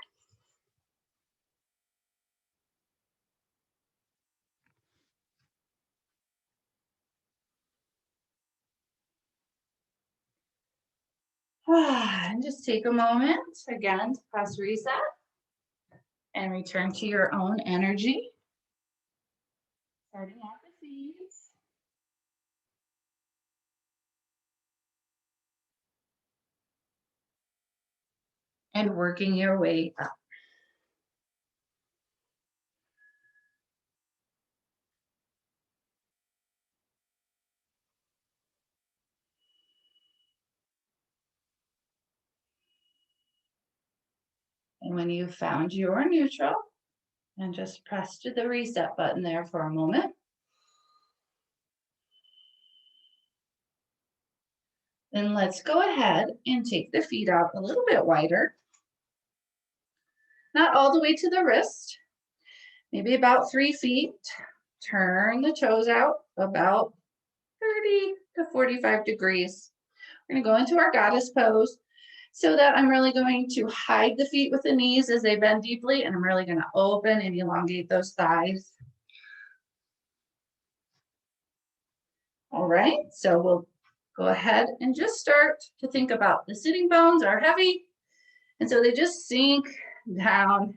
And just take a moment again to press reset and return to your own energy. Starting at the feet. and working your way up. And when you've found your neutral, and just press to the reset button there for a moment. Then let's go ahead and take the feet out a little bit wider. Not all the way to the wrist, maybe about 3 feet. Turn the toes out about 30 to 45 degrees. We're going to go into our goddess pose so that I'm really going to hide the feet with the knees as they bend deeply, and I'm really going to open and elongate those thighs. All right, so we'll go ahead and just start to think about the sitting bones are heavy, and so they just sink down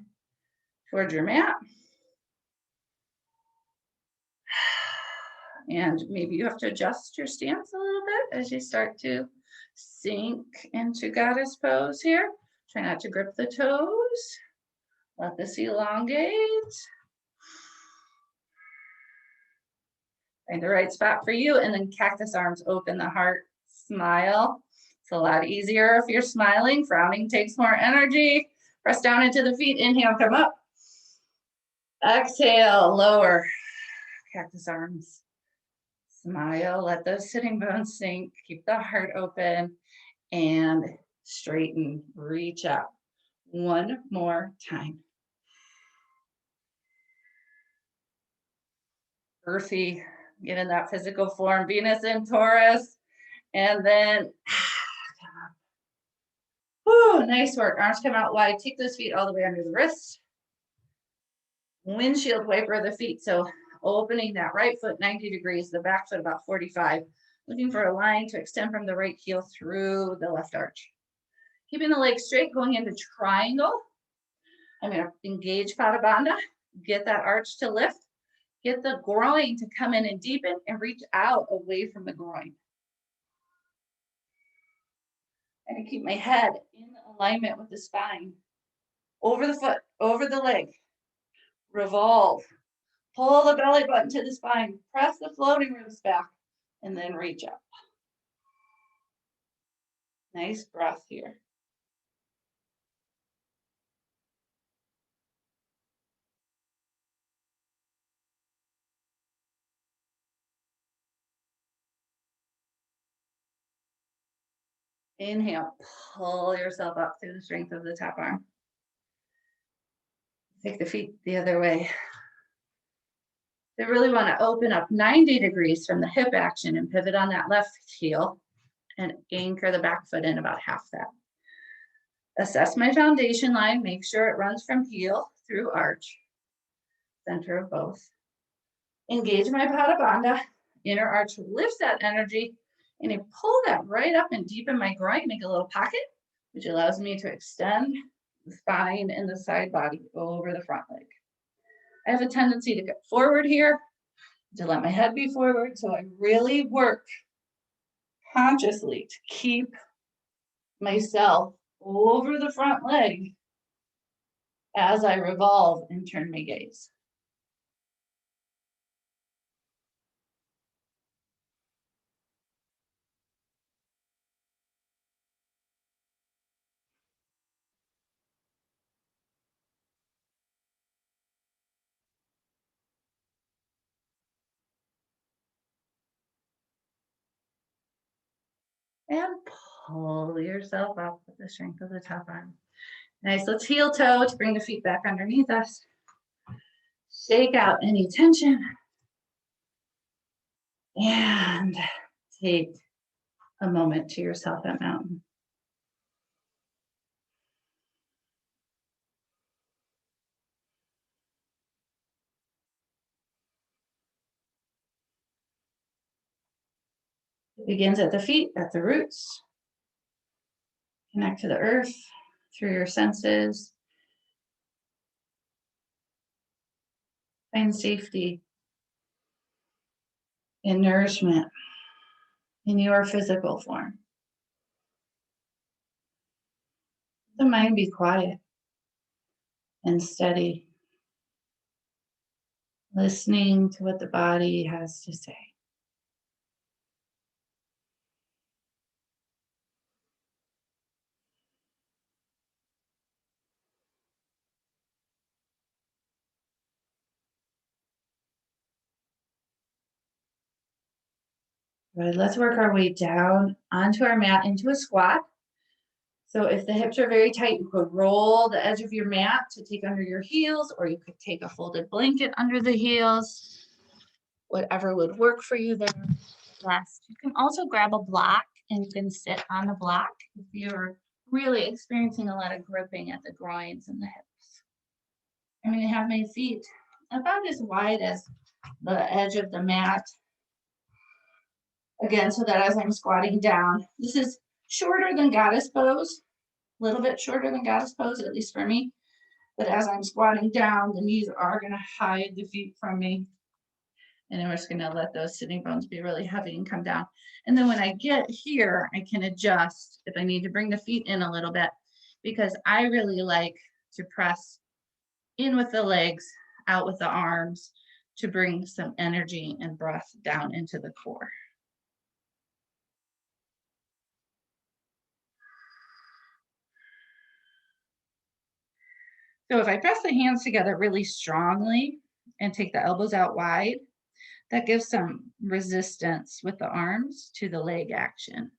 towards your mat. And maybe you have to adjust your stance a little bit as you start to sink into goddess pose here. Try not to grip the toes. Let this elongate. Find the right spot for you, and then cactus arms, open the heart, smile. It's a lot easier if you're smiling. Frowning takes more energy. Press down into the feet, inhale, come up. Exhale, lower, cactus arms. Smile, let those sitting bones sink, keep the heart open, and straighten, reach up. One more time. Earthy, get in that physical form, Venus in Taurus, and then come up. Whew, nice work. Arms come out wide. Take those feet all the way under the wrist. Windshield wiper the feet. So opening that right foot 90 degrees, the back foot about 45. Looking for a line to extend from the right heel through the left arch. Keeping the legs straight, going into triangle. I'm going to engage Pada Bandha. Get that arch to lift. Get the groin to come in and deepen and reach out away from the groin. And I keep my head in alignment with the spine. Over the foot, over the leg. Revolve. Pull the belly button to the spine. Press the floating ribs back. And then reach up. Nice breath here. Inhale, pull yourself up through the strength of the top arm. Take the feet the other way. They really want to open up 90 degrees from the hip action and pivot on that left heel and anchor the back foot in about half that. Assess my foundation line, make sure it runs from heel through arch, center of both. Engage my Pada Bandha, inner arch lifts that energy, and I pull that right up and deepen my groin, make a little pocket, which allows me to extend the spine and the side body over the front leg. I have a tendency to get forward here, to let my head be forward, so I really work consciously to keep myself over the front leg as I revolve and turn my gaze. And pull yourself up with the strength of the top arm. Nice, let's heel toe to bring the feet back underneath us. Shake out any tension. And take a moment to yourself at mountain. It begins at the feet, at the roots. Connect to the earth through your senses. Find safety and nourishment in your physical form. the mind be quiet and steady, listening to what the body has to say. Good. Let's work our way down onto our mat into a squat. So if the hips are very tight, you could roll the edge of your mat to take under your heels, or you could take a folded blanket under the heels, whatever would work for you there best. You can also grab a block and you can sit on the block if you're really experiencing a lot of gripping at the groins and the hips. I'm going to have my feet about as wide as the edge of the mat. Again, so that as I'm squatting down, this is shorter than Goddess Pose, a little bit shorter than Goddess Pose, at least for me. But as I'm squatting down, the knees are going to hide the feet from me. And then we're just going to let those sitting bones be really heavy and come down. And then when I get here, I can adjust if I need to bring the feet in a little bit, because I really like to press in with the legs, out with the arms, to bring some energy and breath down into the core. So if I press the hands together really strongly and take the elbows out wide, that gives some resistance with the arms to the leg action.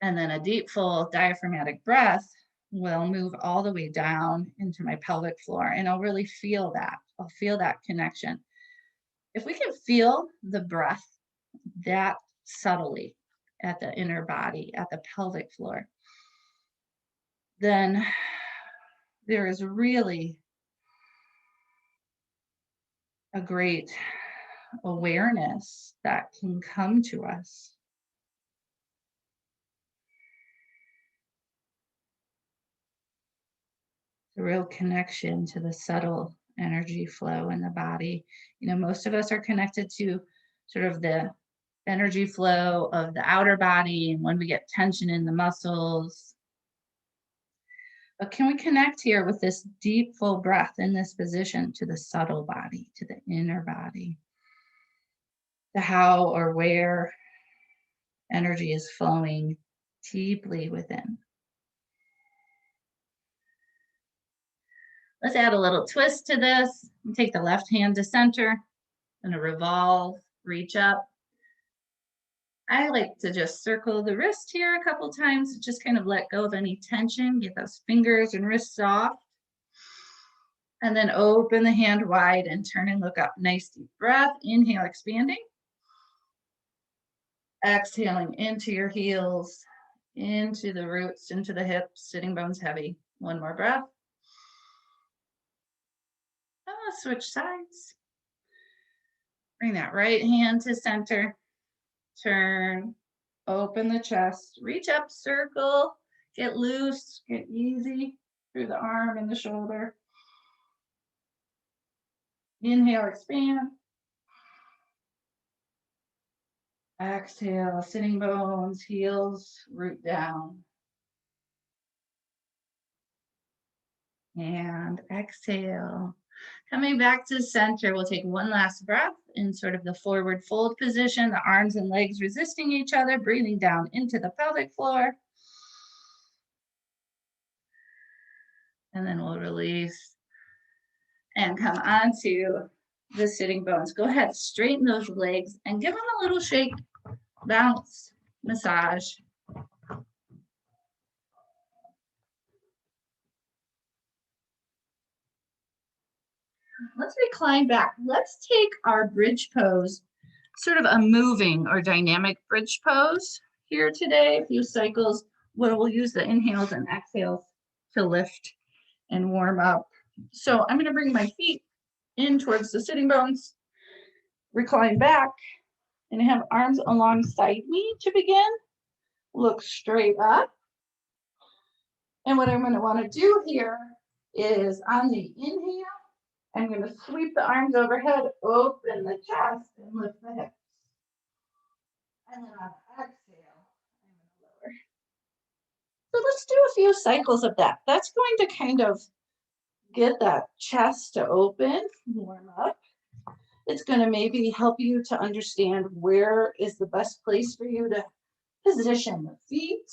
And then a deep, full diaphragmatic breath will move all the way down into my pelvic floor, and I'll really feel that. I'll feel that connection. If we can feel the breath that subtly at the inner body, at the pelvic floor, then there is really a great awareness that can come to us. The real connection to the subtle energy flow in the body. You know, most of us are connected to sort of the energy flow of the outer body and when we get tension in the muscles. But can we connect here with this deep, full breath in this position to the subtle body, to the inner body, to how or where energy is flowing deeply within. Let's add a little twist to this. Take the left hand to center, and a revolve, reach up. I like to just circle the wrist here a couple times, just kind of let go of any tension, get those fingers and wrists soft. And then open the hand wide and turn and look up. Nice deep breath. Inhale, expanding. Exhaling into your heels, into the roots, into the hips, sitting bones heavy. One more breath. Switch sides. Bring that right hand to center. Turn, open the chest, reach up, circle, get loose, get easy through the arm and the shoulder. Inhale, expand. Exhale, sitting bones, heels, root down. And exhale. Coming back to center, we'll take one last breath in sort of the forward fold position, the arms and legs resisting each other, breathing down into the pelvic floor. And then we'll release and come onto the sitting bones. Go ahead, straighten those legs and give them a little shake, bounce, massage. Let's recline back. Let's take our bridge pose, sort of a moving or dynamic bridge pose here today. A few cycles where we'll use the inhales and exhales to lift and warm up. So I'm going to bring my feet in towards the sitting bones, recline back, and have arms alongside me to begin. Look straight up. And what I'm going to want to do here is on the inhale, I'm going to sweep the arms overhead, open the chest, and lift the hips. And then on exhale, I'm going to lower. So let's do a few cycles of that. That's going to kind of get that chest to open, warm up. It's going to maybe help you to understand where is the best place for you to position the feet.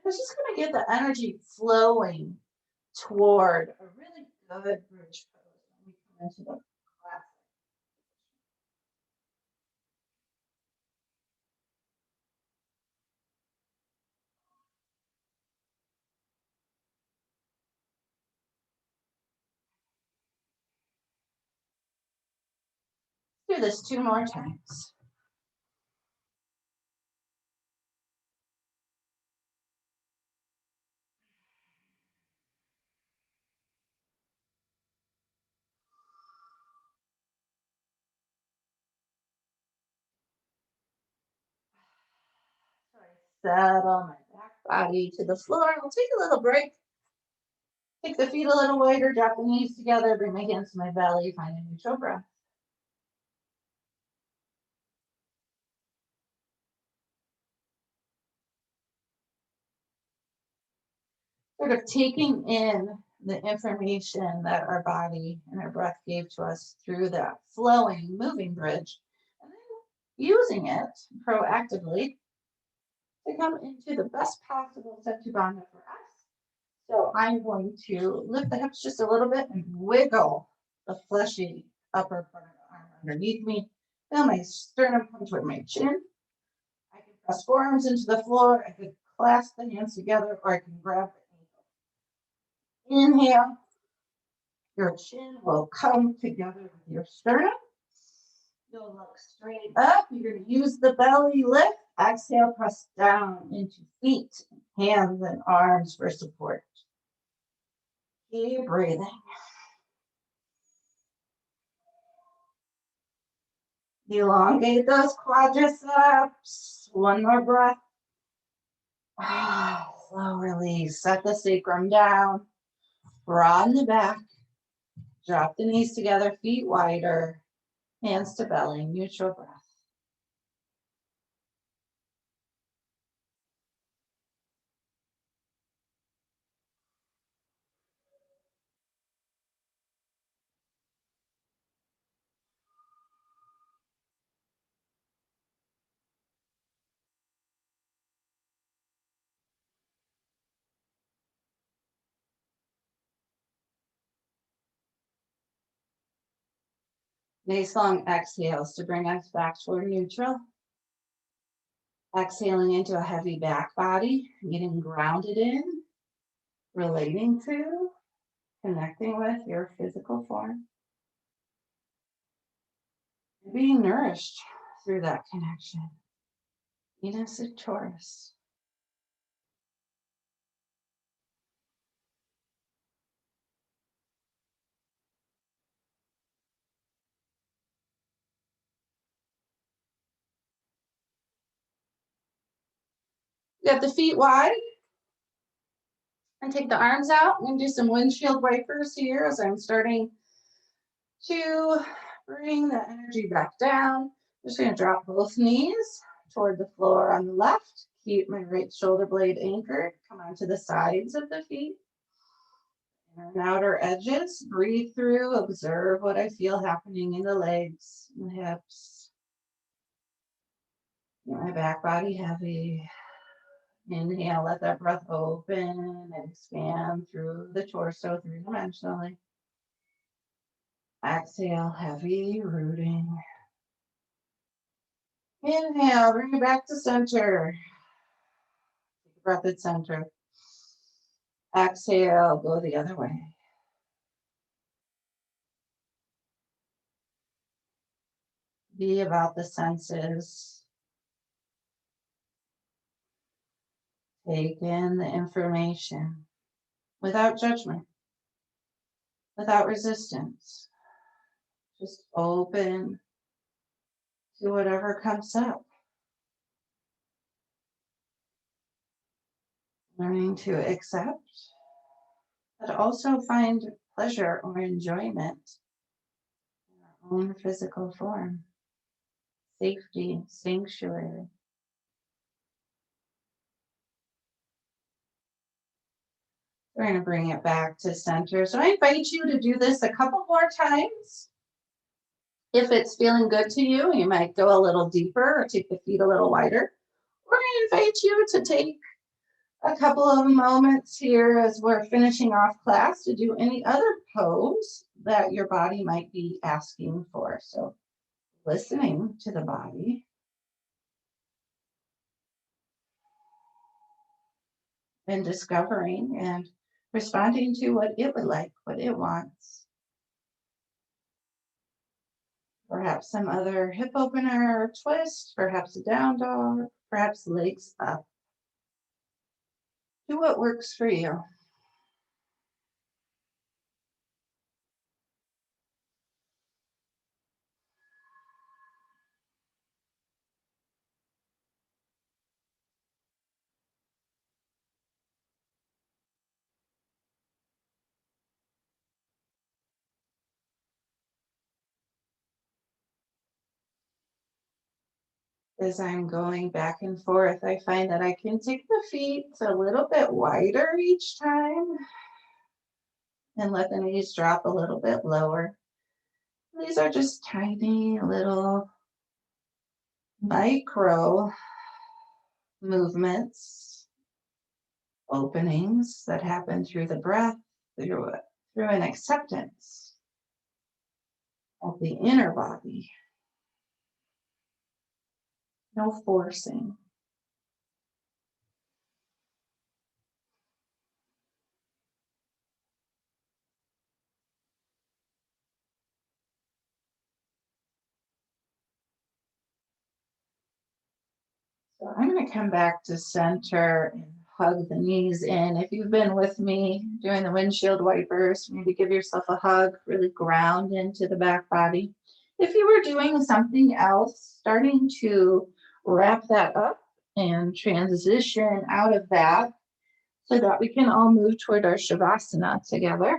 It's just going to get the energy flowing toward a really good bridge pose. Let me come into the class. Do this 2 more times. Settle my back body to the floor. We'll take a little break. Take the feet a little wider, drop the knees together, bring my hands to my belly, find a neutral breath. Sort of taking in the information that our body and our breath gave to us through that flowing, moving bridge, and then using it proactively to come into the best possible Setu for us. So I'm going to lift the hips just a little bit and wiggle the fleshy upper part of the arm underneath me. Feel my sternum come toward my chin. I can press forearms into the floor. I could clasp the hands together, or I can grab the ankle. Inhale. Your chin will come together with your sternum. You'll look straight up. You're going to use the belly lift. Exhale, press down into feet, hands, and arms for support. Keep breathing. Elongate those quadriceps. One more breath. Slow release. Set the sacrum down. Broaden the back. Drop the knees together, feet wider. Hands to belly, neutral breath. Nice long exhales to bring us back toward neutral. Exhaling into a heavy back body, getting grounded in, relating to, connecting with your physical form. Being nourished through that connection. Venus and Taurus. You have the feet wide. And take the arms out. I'm going to do some windshield wipers here as I'm starting to bring the energy back down. I'm just going to drop both knees toward the floor on the left. Keep my right shoulder blade anchored. Come onto the sides of the feet. Inner and outer edges. Breathe through. Observe what I feel happening in the legs and the hips. Get my back body heavy. Inhale, let that breath open and expand through the torso, three-dimensionally. Exhale, heavy, rooting. Inhale, bring it back to center. Take a breath at center. Exhale, go the other way. Be about the senses. Take in the information without judgment, without resistance. Just open to whatever comes up. Learning to accept, but also find pleasure or enjoyment in our own physical form, safety, sanctuary. We're going to bring it back to center. So I invite you to do this a couple more times. If it's feeling good to you, you might go a little deeper or take the feet a little wider. Or I invite you to take a couple of moments here as we're finishing off class to do any other pose that your body might be asking for. So listening to the body and discovering and responding to what it would like, what it wants. Perhaps some other hip opener or twist, perhaps a down dog, perhaps legs up. Do what works for you. As I'm going back and forth, I find that I can take the feet a little bit wider each time and let the knees drop a little bit lower. These are just tiny little micro movements, openings that happen through the breath, through an acceptance of the inner body. No forcing. So I'm going to come back to center and hug the knees in. If you've been with me doing the windshield wipers, maybe give yourself a hug, really ground into the back body. If you were doing something else, starting to wrap that up and transition out of that so that we can all move toward our Savasana together.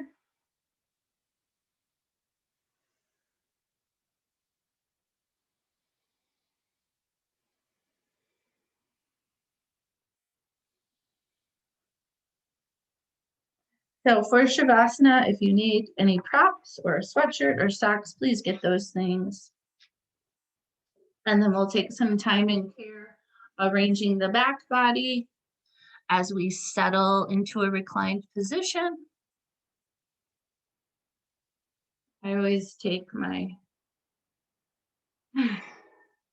So for Shavasana, if you need any props or a sweatshirt or socks, please get those things. And then we'll take some time and care arranging the back body as we settle into a reclined position. I always take my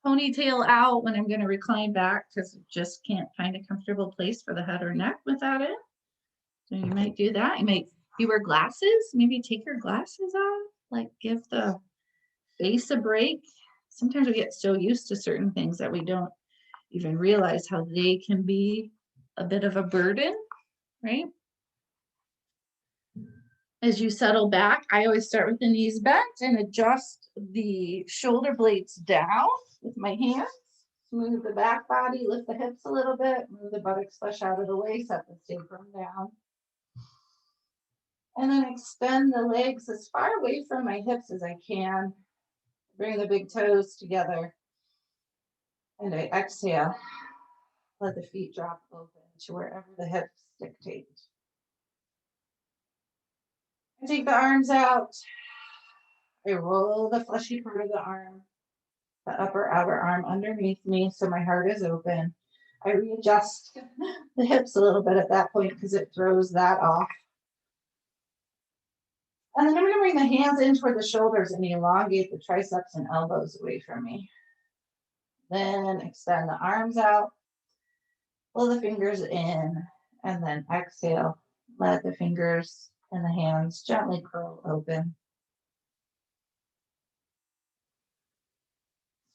ponytail out when I'm going to recline back because I just can't find a comfortable place for the head or neck without it. So you might do that. You wear glasses, maybe take your glasses off, like give the face a break. Sometimes we get so used to certain things that we don't even realize how they can be a bit of a burden, right? As you settle back, I always start with the knees bent and adjust the shoulder blades down with my hands. Smooth the back body, lift the hips a little bit, move the buttocks flush out of the way, set the sacrum down. And then extend the legs as far away from my hips as I can. Bring the big toes together. And I exhale. Let the feet drop open to wherever the hips dictate. I take the arms out. I roll the fleshy part of the arm, the upper outer arm underneath me so my heart is open. I readjust the hips a little bit at that point because it throws that off. And then I'm going to bring the hands in toward the shoulders and elongate the triceps and elbows away from me. Then extend the arms out, pull the fingers in, and then exhale. Let the fingers and the hands gently curl open.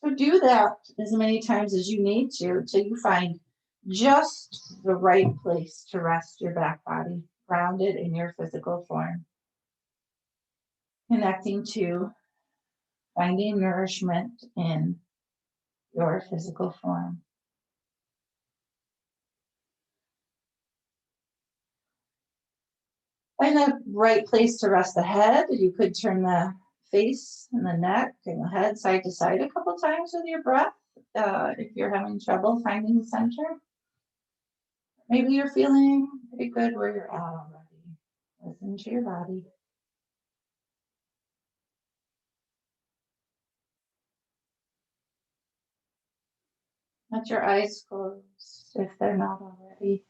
So do that as many times as you need to till you find just the right place to rest your back body, grounded in your physical form. Connecting to finding nourishment in your physical form. Find the right place to rest the head. You could turn the face and the neck and the head side to side a couple times with your breath. If you're having trouble finding the center, maybe you're feeling pretty good where you're at already. Listen to your body. Let your eyes close if they're not already.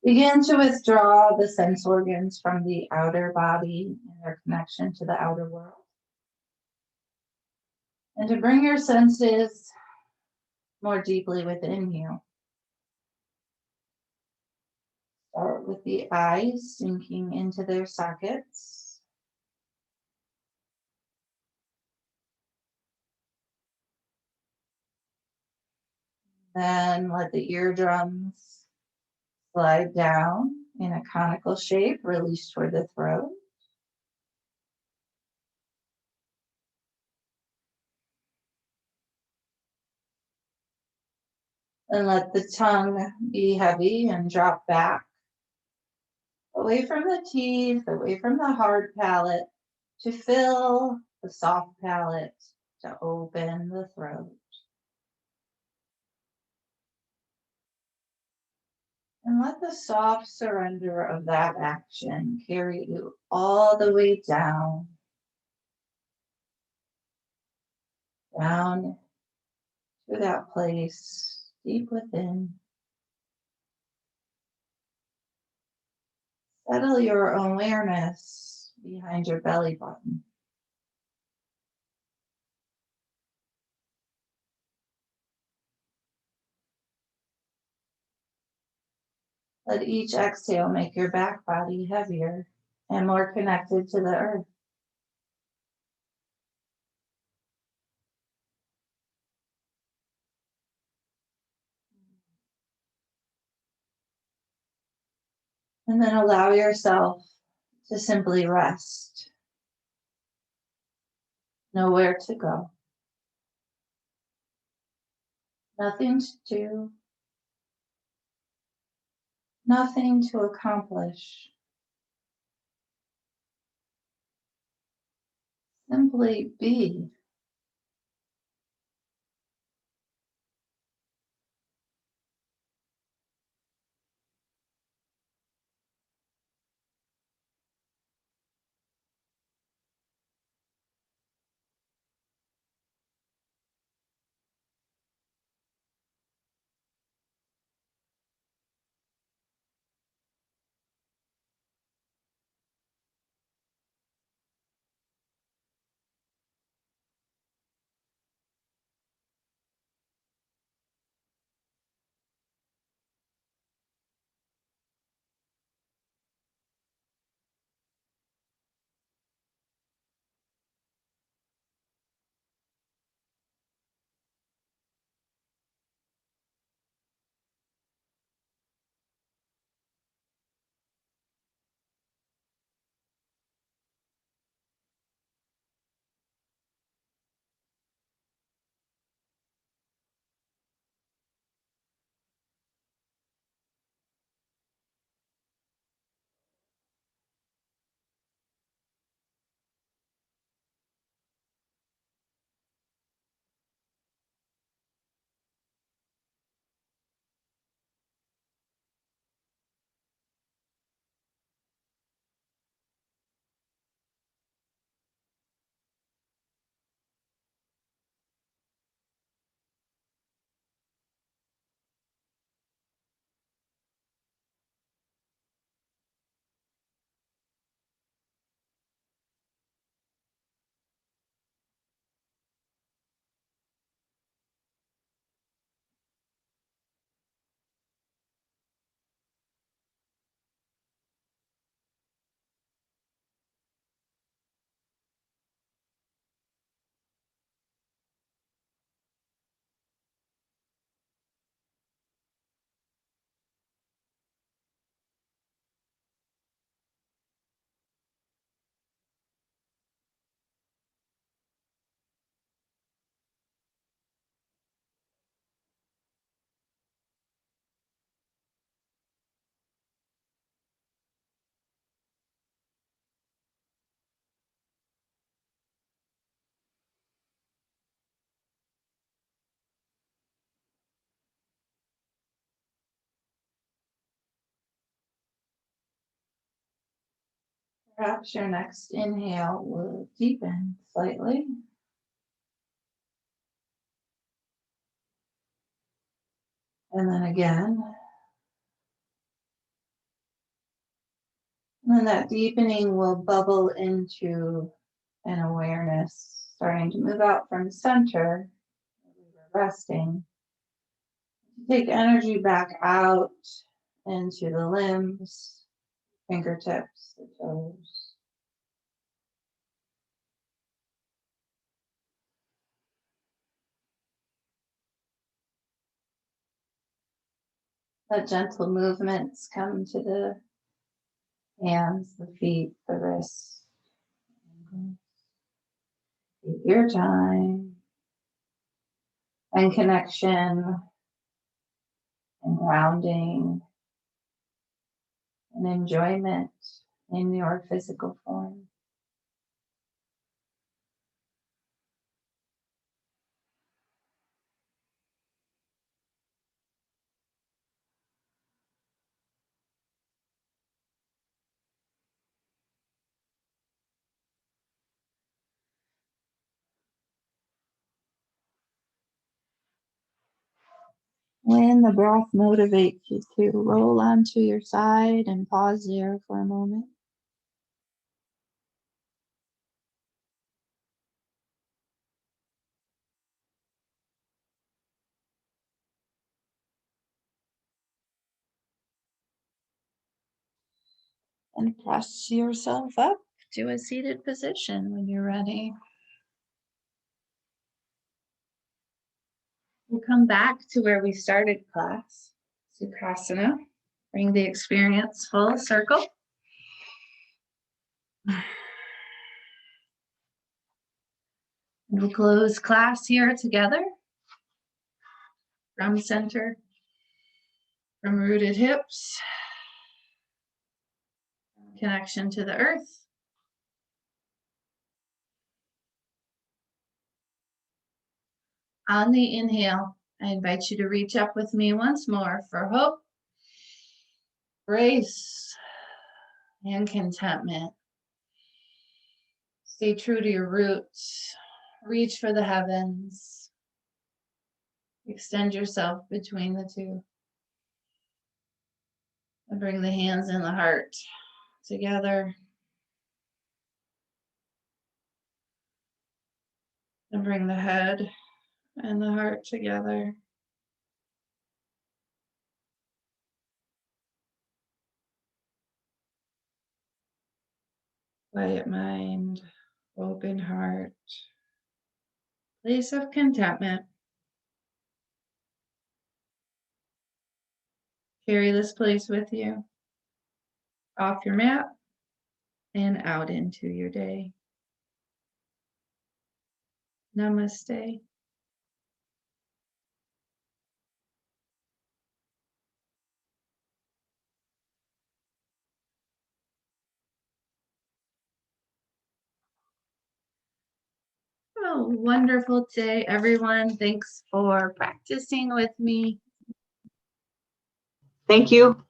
Begin to withdraw the sense organs from the outer body and their connection to the outer world. And to bring your senses more deeply within you. Start with the eyes sinking into their sockets. Then let the eardrums slide down in a conical shape, release toward the throat. And let the tongue be heavy and drop back, away from the teeth, away from the hard palate, to fill the soft palate, to open the throat. And let the soft surrender of that action carry you all the way down to that place deep within. Settle your awareness behind your belly button. Let each exhale make your back body heavier and more connected to the earth. And then allow yourself to simply rest. Nowhere to go. Nothing to do. Nothing to accomplish. Simply be. Perhaps your next inhale will deepen slightly. And then again. And then that deepening will bubble into an awareness, starting to move out from center, where we were resting. Take energy back out into the limbs, fingertips, the toes. Let gentle movements come to the hands, the feet, the wrists. Take your time and connection and grounding and enjoyment in your physical form. When the breath motivates you to roll onto your side and pause there for a moment. And press yourself up to a seated position when you're ready. We'll come back to where we started class, Sukhasana. Bring the experience full circle. And we'll close class here together. From center, from rooted hips, connection to the earth. On the inhale, I invite you to reach up with me once more for hope, grace, and contentment. Stay true to your roots. Reach for the heavens. Extend yourself between the two. And bring the hands and the heart together. And bring the head and the heart together. Quiet mind, open heart, place of contentment. Carry this place with you, off your mat and out into your day. Namaste. Oh, wonderful day, everyone. Thanks for practicing with me. Thank you.